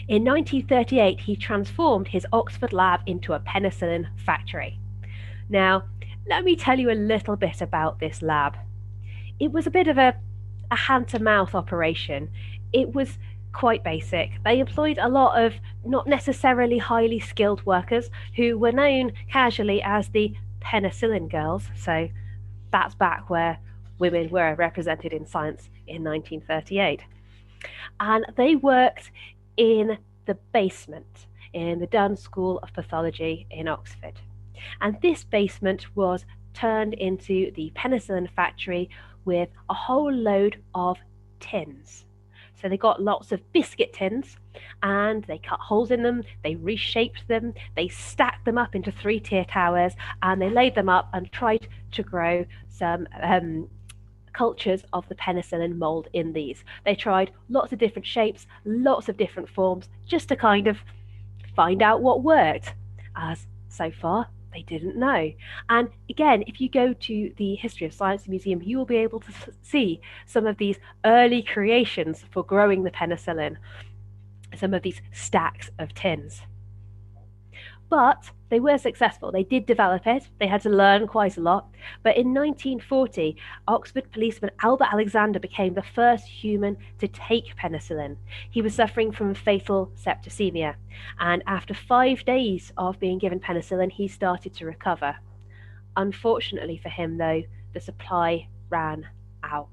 Speaker 1: In 1938, he transformed his Oxford lab into a penicillin factory. Now, let me tell you a little bit about this lab. It was a bit of a hand-to-mouth operation. It was quite basic. They employed a lot of not necessarily highly skilled workers who were known casually as the penicillin girls. So that's back where women were represented in science in 1938. And they worked in the basement in the Dunn School of Pathology in Oxford. And this basement was turned into the penicillin factory with a whole load of tins. So they got lots of biscuit tins and they cut holes in them, they reshaped them, they stacked them up into 3-tier towers, and they laid them up and tried to grow some cultures of the penicillin mold in these. They tried lots of different shapes, lots of different forms, just to kind of find out what worked, as so far they didn't know. And again, if you go to the History of Science Museum, you will be able to see some of these early creations for growing the penicillin, some of these stacks of tins. But they were successful. They did develop it. They had to learn quite a lot. But in 1940, Oxford policeman Albert Alexander became the first human to take penicillin. He was suffering from fatal septicemia. And after 5 days of being given penicillin, he started to recover. Unfortunately for him, though, the supply ran out.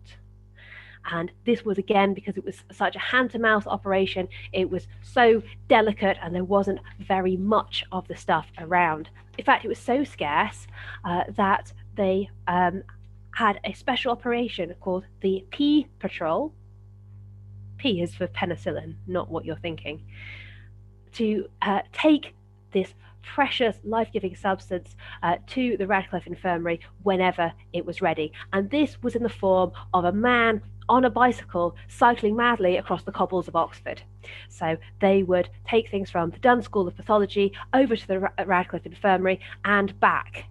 Speaker 1: And this was again because it was such a hand-to-mouth operation. It was so delicate and there wasn't very much of the stuff around. In fact, it was so scarce that they had a special operation called the P Patrol. P is for penicillin, not what you're thinking. To take this precious life-giving substance to the Radcliffe Infirmary whenever it was ready. And this was in the form of a man on a bicycle cycling madly across the cobbles of Oxford. So they would take things from the Dunn School of Pathology over to the Radcliffe Infirmary and back.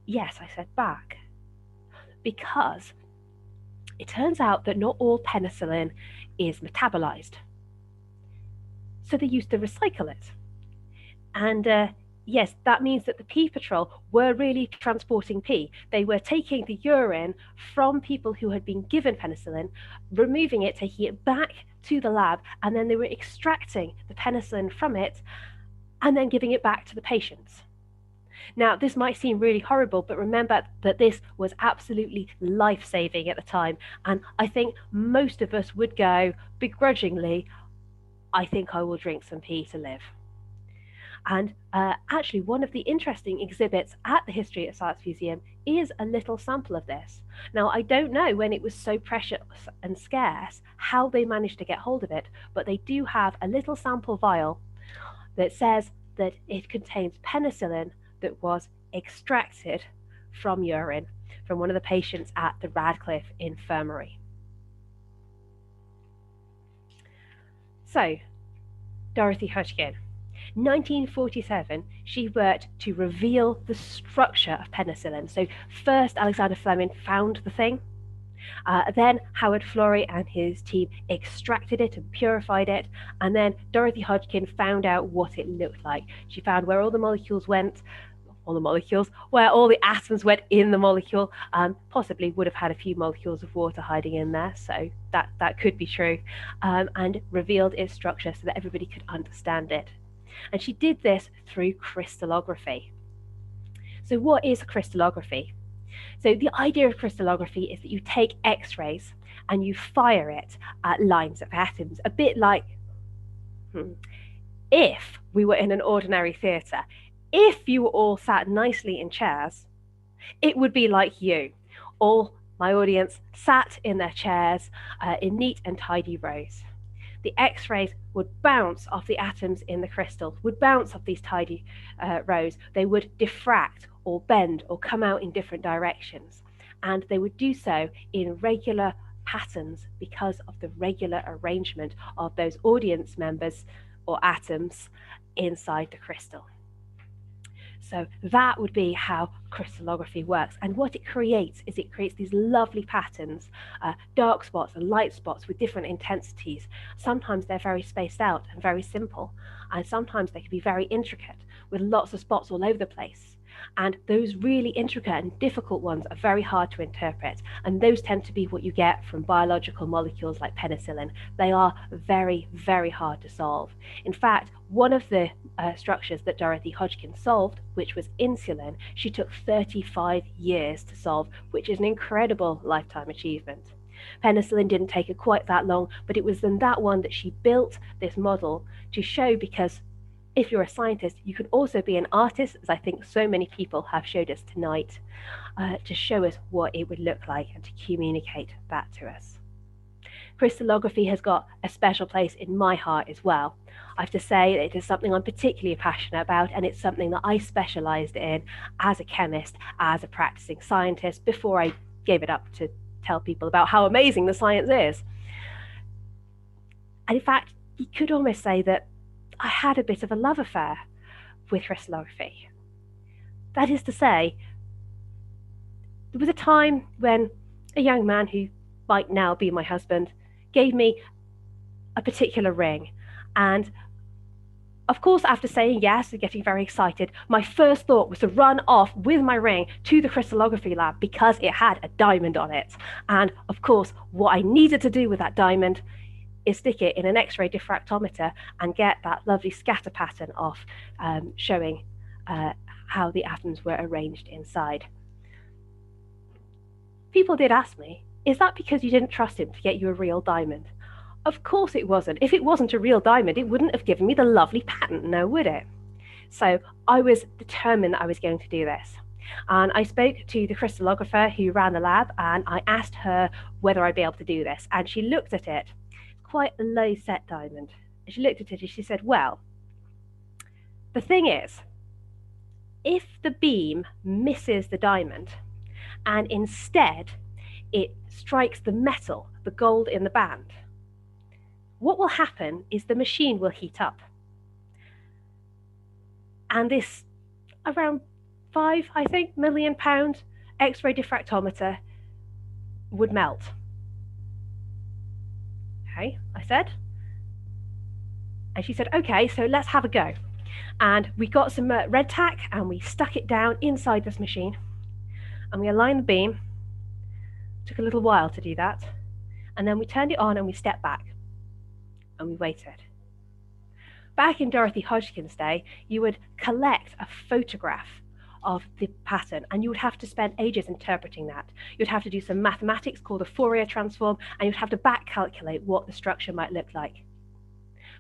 Speaker 1: Yes, I said back. Because it turns out that not all penicillin is metabolized. So they used to recycle it. And yes, that means that the P Patrol were really transporting P. They were taking the urine from people who had been given penicillin, removing it, taking it back to the lab, and then they were extracting the penicillin from it and then giving it back to the patients. Now, this might seem really horrible, but remember that this was absolutely life-saving at the time. And I think most of us would go begrudgingly, I think I will drink some P to live. And actually, one of the interesting exhibits at the History of Science Museum is a little sample of this. Now, I don't know when it was so precious and scarce how they managed to get hold of it, but they do have a little sample vial that says that it contains penicillin that was extracted from urine. from one of the patients at the Radcliffe Infirmary. So, Dorothy Hodgkin. 1947, she worked to reveal the structure of penicillin. So first, Alexander Fleming found the thing. Then Howard Florey and his team extracted it and purified it. And then Dorothy Hodgkin found out what it looked like. She found where all the molecules went, where all the atoms went in the molecule, possibly would have had a few molecules of water hiding in there, so that could be true, and revealed its structure so that everybody could understand it. And she did this through crystallography. So what is crystallography? So the idea of crystallography is that you take X-rays and you fire it at lines of atoms, a bit like if we were in an ordinary theatre. If you were all sat nicely in chairs, it would be like you. All my audience sat in their chairs in neat and tidy rows. The X-rays would bounce off the atoms in the crystal, would bounce off these tidy rows. They would diffract or bend or come out in different directions. And they would do so in regular patterns because of the regular arrangement of those audience members or atoms inside the crystal. So that would be how crystallography works. And what it creates is it creates these lovely patterns, dark spots and light spots with different intensities. Sometimes they're very spaced out and very simple, and sometimes they can be very intricate with lots of spots all over the place. And those really intricate and difficult ones are very hard to interpret. And those tend to be what you get from biological molecules like penicillin. They are very, very hard to solve. In fact, one of the structures that Dorothy Hodgkin solved, which was insulin, she took 35 years to solve, which is an incredible lifetime achievement. Penicillin didn't take her quite that long, but it was then that one that she built this model to show, because if you're a scientist, you can also be an artist, as I think so many people have showed us tonight, to show us what it would look like and to communicate that to us. Crystallography has got a special place in my heart as well. I have to say that it is something I'm particularly passionate about, and it's something that I specialised in as a chemist, as a practicing scientist, before I gave it up to tell people about how amazing the science is. And in fact, you could almost say that I had a bit of a love affair with crystallography. That is to say, there was a time when a young man who might now be my husband gave me a particular ring. And of course, after saying yes and getting very excited, my first thought was to run off with my ring to the crystallography lab because it had a diamond on it. And of course, what I needed to do with that diamond is stick it in an X-ray diffractometer and get that lovely scatter pattern off, showing how the atoms were arranged inside. People did ask me, is that because you didn't trust him to get you a real diamond? Of course it wasn't. If it wasn't a real diamond, it wouldn't have given me the lovely patent, now would it? So I was determined that I was going to do this. And I spoke to the crystallographer who ran the lab, and I asked her whether I'd be able to do this. And she looked at it, quite a low set diamond. And she looked at it and she said, well, the thing is, if the beam misses the diamond and instead it strikes the metal, the gold in the band, what will happen is the machine will heat up. And this around £5 million X-ray diffractometer would melt. Okay, I said. And she said, okay, so let's have a go. And we got some red tack and we stuck it down inside this machine. And we aligned the beam. Took a little while to do that. And then we turned it on and we stepped back. And we waited. Back in Dorothy Hodgkin's day, you would collect a photograph of the pattern, and you would have to spend ages interpreting that. You'd have to do some mathematics called a Fourier transform, and you'd have to back calculate what the structure might look like.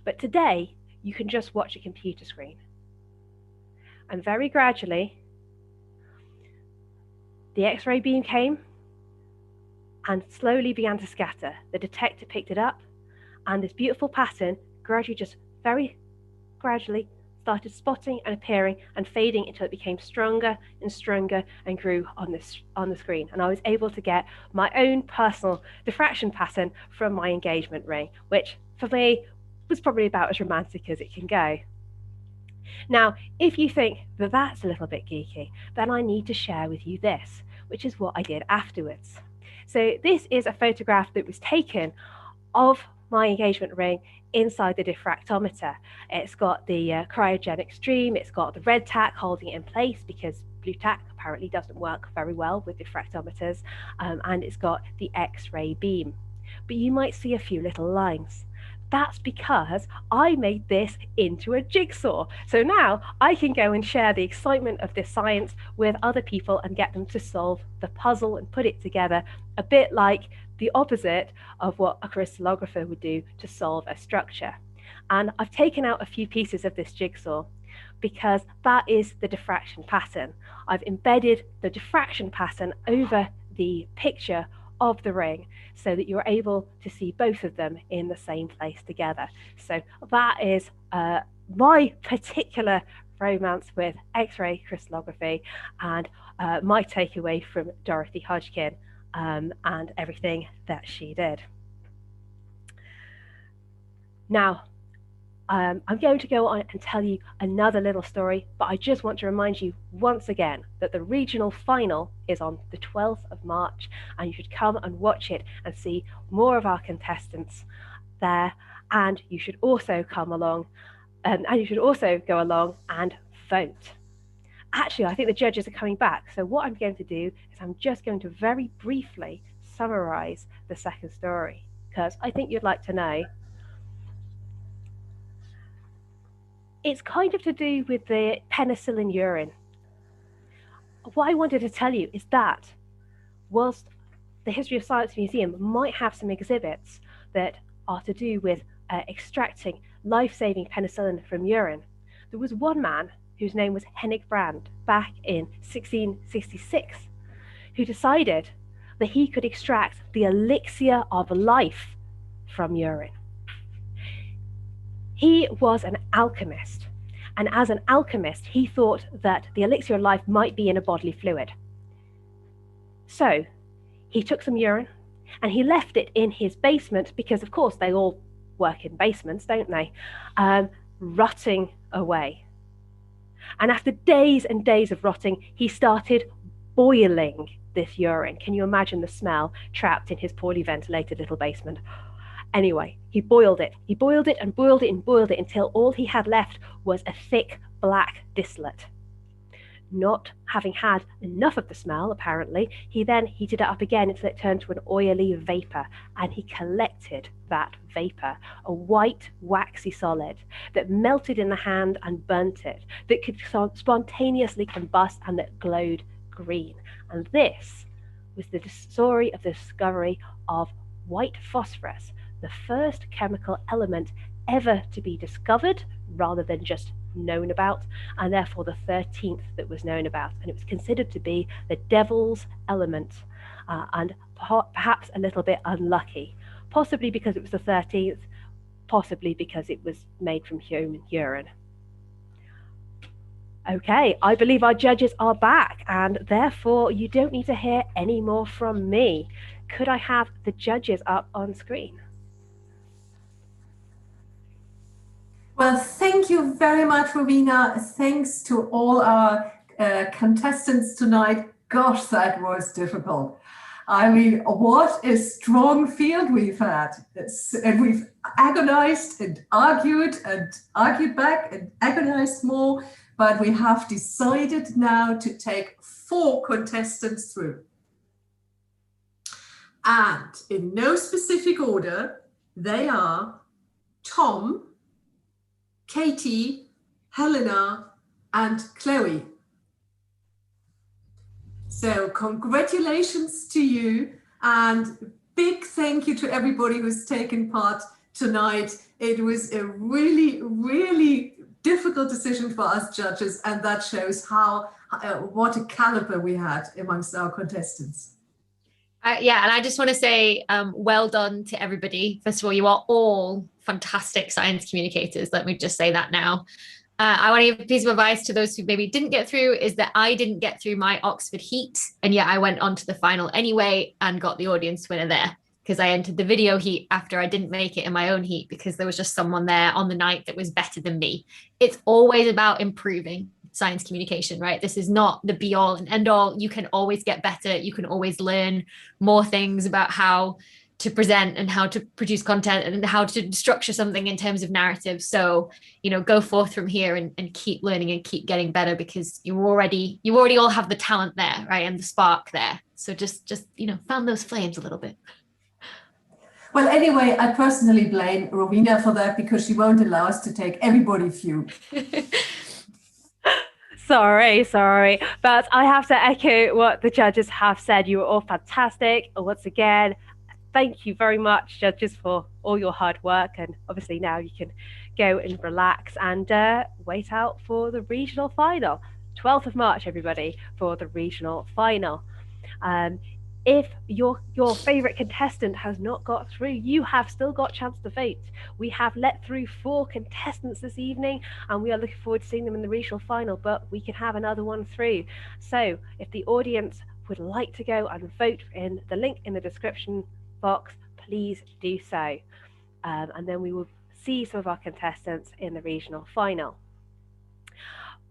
Speaker 1: But today, you can just watch a computer screen. And very gradually, the X-ray beam came and slowly began to scatter. The detector picked it up, and this beautiful pattern gradually, just very gradually, started spotting and appearing and fading until it became stronger and stronger and grew on the screen. And I was able to get my own personal diffraction pattern from my engagement ring, which for me was probably about as romantic as it can go. Now, if you think that that's a little bit geeky, then I need to share with you this, which is what I did afterwards. So this is a photograph that was taken of my engagement ring inside the diffractometer. It's got the cryogenic stream, it's got the red tack holding it in place because blue tack apparently doesn't work very well with diffractometers, and it's got the X-ray beam. But you might see a few little lines. That's because I made this into a jigsaw. So now I can go and share the excitement of this science with other people and get them to solve the puzzle and put it together, a bit like the opposite of what a crystallographer would do to solve a structure. And I've taken out a few pieces of this jigsaw because that is the diffraction pattern. I've embedded the diffraction pattern over the picture of the ring so that you're able to see both of them in the same place together. So that is my particular romance with X-ray crystallography and my takeaway from Dorothy Hodgkin and everything that she did. Now, I'm going to go on and tell you another little story, but I just want to remind you once again that the regional final is on the 12th of March, and you should come and watch it and see more of our contestants there. And you should also come along, and you should also go along and vote. Actually, I think the judges are coming back. So what I'm going to do is I'm just going to very briefly summarize the second story, because I think you'd like to know. It's kind of to do with the penicillin urine. What I wanted to tell you is that whilst the History of Science Museum might have some exhibits that are to do with extracting life-saving penicillin from urine, there was one man whose name was Hennig Brand back in 1666 who decided that he could extract the elixir of life from urine. He was an alchemist, and as an alchemist, he thought that the elixir of life might be in a bodily fluid. So he took some urine and he left it in his basement because, of course, they all work in basements, don't they? Rotting away. And after days and days of rotting, he started boiling this urine. Can you imagine the smell trapped in his poorly ventilated little basement? Anyway, he boiled it. He boiled it and boiled it and boiled it until all he had left was a thick black distillate. Not having had enough of the smell, apparently, he then heated it up again until it turned to an oily vapor, and he collected that vapor, a white, waxy solid that melted in the hand and burnt it, that could spontaneously combust and that glowed green. And this was the story of the discovery of white phosphorus, the first chemical element ever to be discovered rather than just known about, and therefore the 13th that was known about. And it was considered to be the devil's element, and perhaps a little bit unlucky, possibly because it was the 13th, possibly because it was made from human urine. Okay, I believe our judges are back, and therefore you don't need to hear any more from me. Could I have the judges up on screen?
Speaker 4: Well, thank you very much, Rowena. Thanks to all our contestants tonight. Gosh, that was difficult. I mean, what a strong field we've had. And we've agonized and argued back and agonized more, but we have decided now to take 4 contestants through. And in no specific order, they are Tom, Katie, Helena, and Chloe. So congratulations to you, and big thank you to everybody who's taken part tonight. It was a really, really difficult decision for us judges, and that shows how what a caliber we had amongst our contestants.
Speaker 2: Yeah, and I just want to say well done to everybody. First of all, you are all fantastic science communicators. Let me just say that now. I want to give a piece of advice to those who maybe didn't get through, is that I didn't get through my Oxford heat, and yet I went on to the final anyway and got the audience winner there, because I entered the video heat after I didn't make it in my own heat because there was just someone there on the night that was better than me. It's always about improving science communication, right? This is not the be all and end all. You can always get better. You can always learn more things about how to present and how to produce content and how to structure something in terms of narrative. So, go forth from here and keep learning and keep getting better, because you already all have the talent there, right? And the spark there. So just fan those flames a little bit.
Speaker 4: Well, anyway, I personally blame Rowena for that, because she won't allow us to take everybody through.
Speaker 1: Sorry, but I have to echo what the judges have said. You were all fantastic. Once again, thank you very much, judges, for all your hard work. And obviously now you can go and relax and wait out for the regional final. 12th of March, everybody, for the regional final. If your favorite contestant has not got through, you have still got a chance to vote. We have let through 4 contestants this evening, and we are looking forward to seeing them in the regional final, but we can have another one through. So if the audience would like to go and vote in the link in the description box, please do so. And then we will see some of our contestants in the regional final.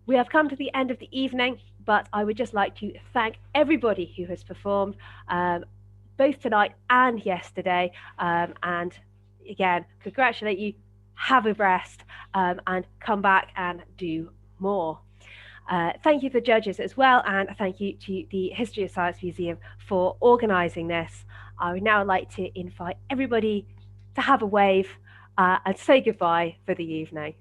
Speaker 1: We have come to the end of the evening, but I would just like to thank everybody who has performed, both tonight and yesterday. And again, congratulate you, have a rest, and come back and do more. Thank you to the judges as well, and thank you to the History of Science Museum for organising this. I would now like to invite everybody to have a wave and say goodbye for the evening.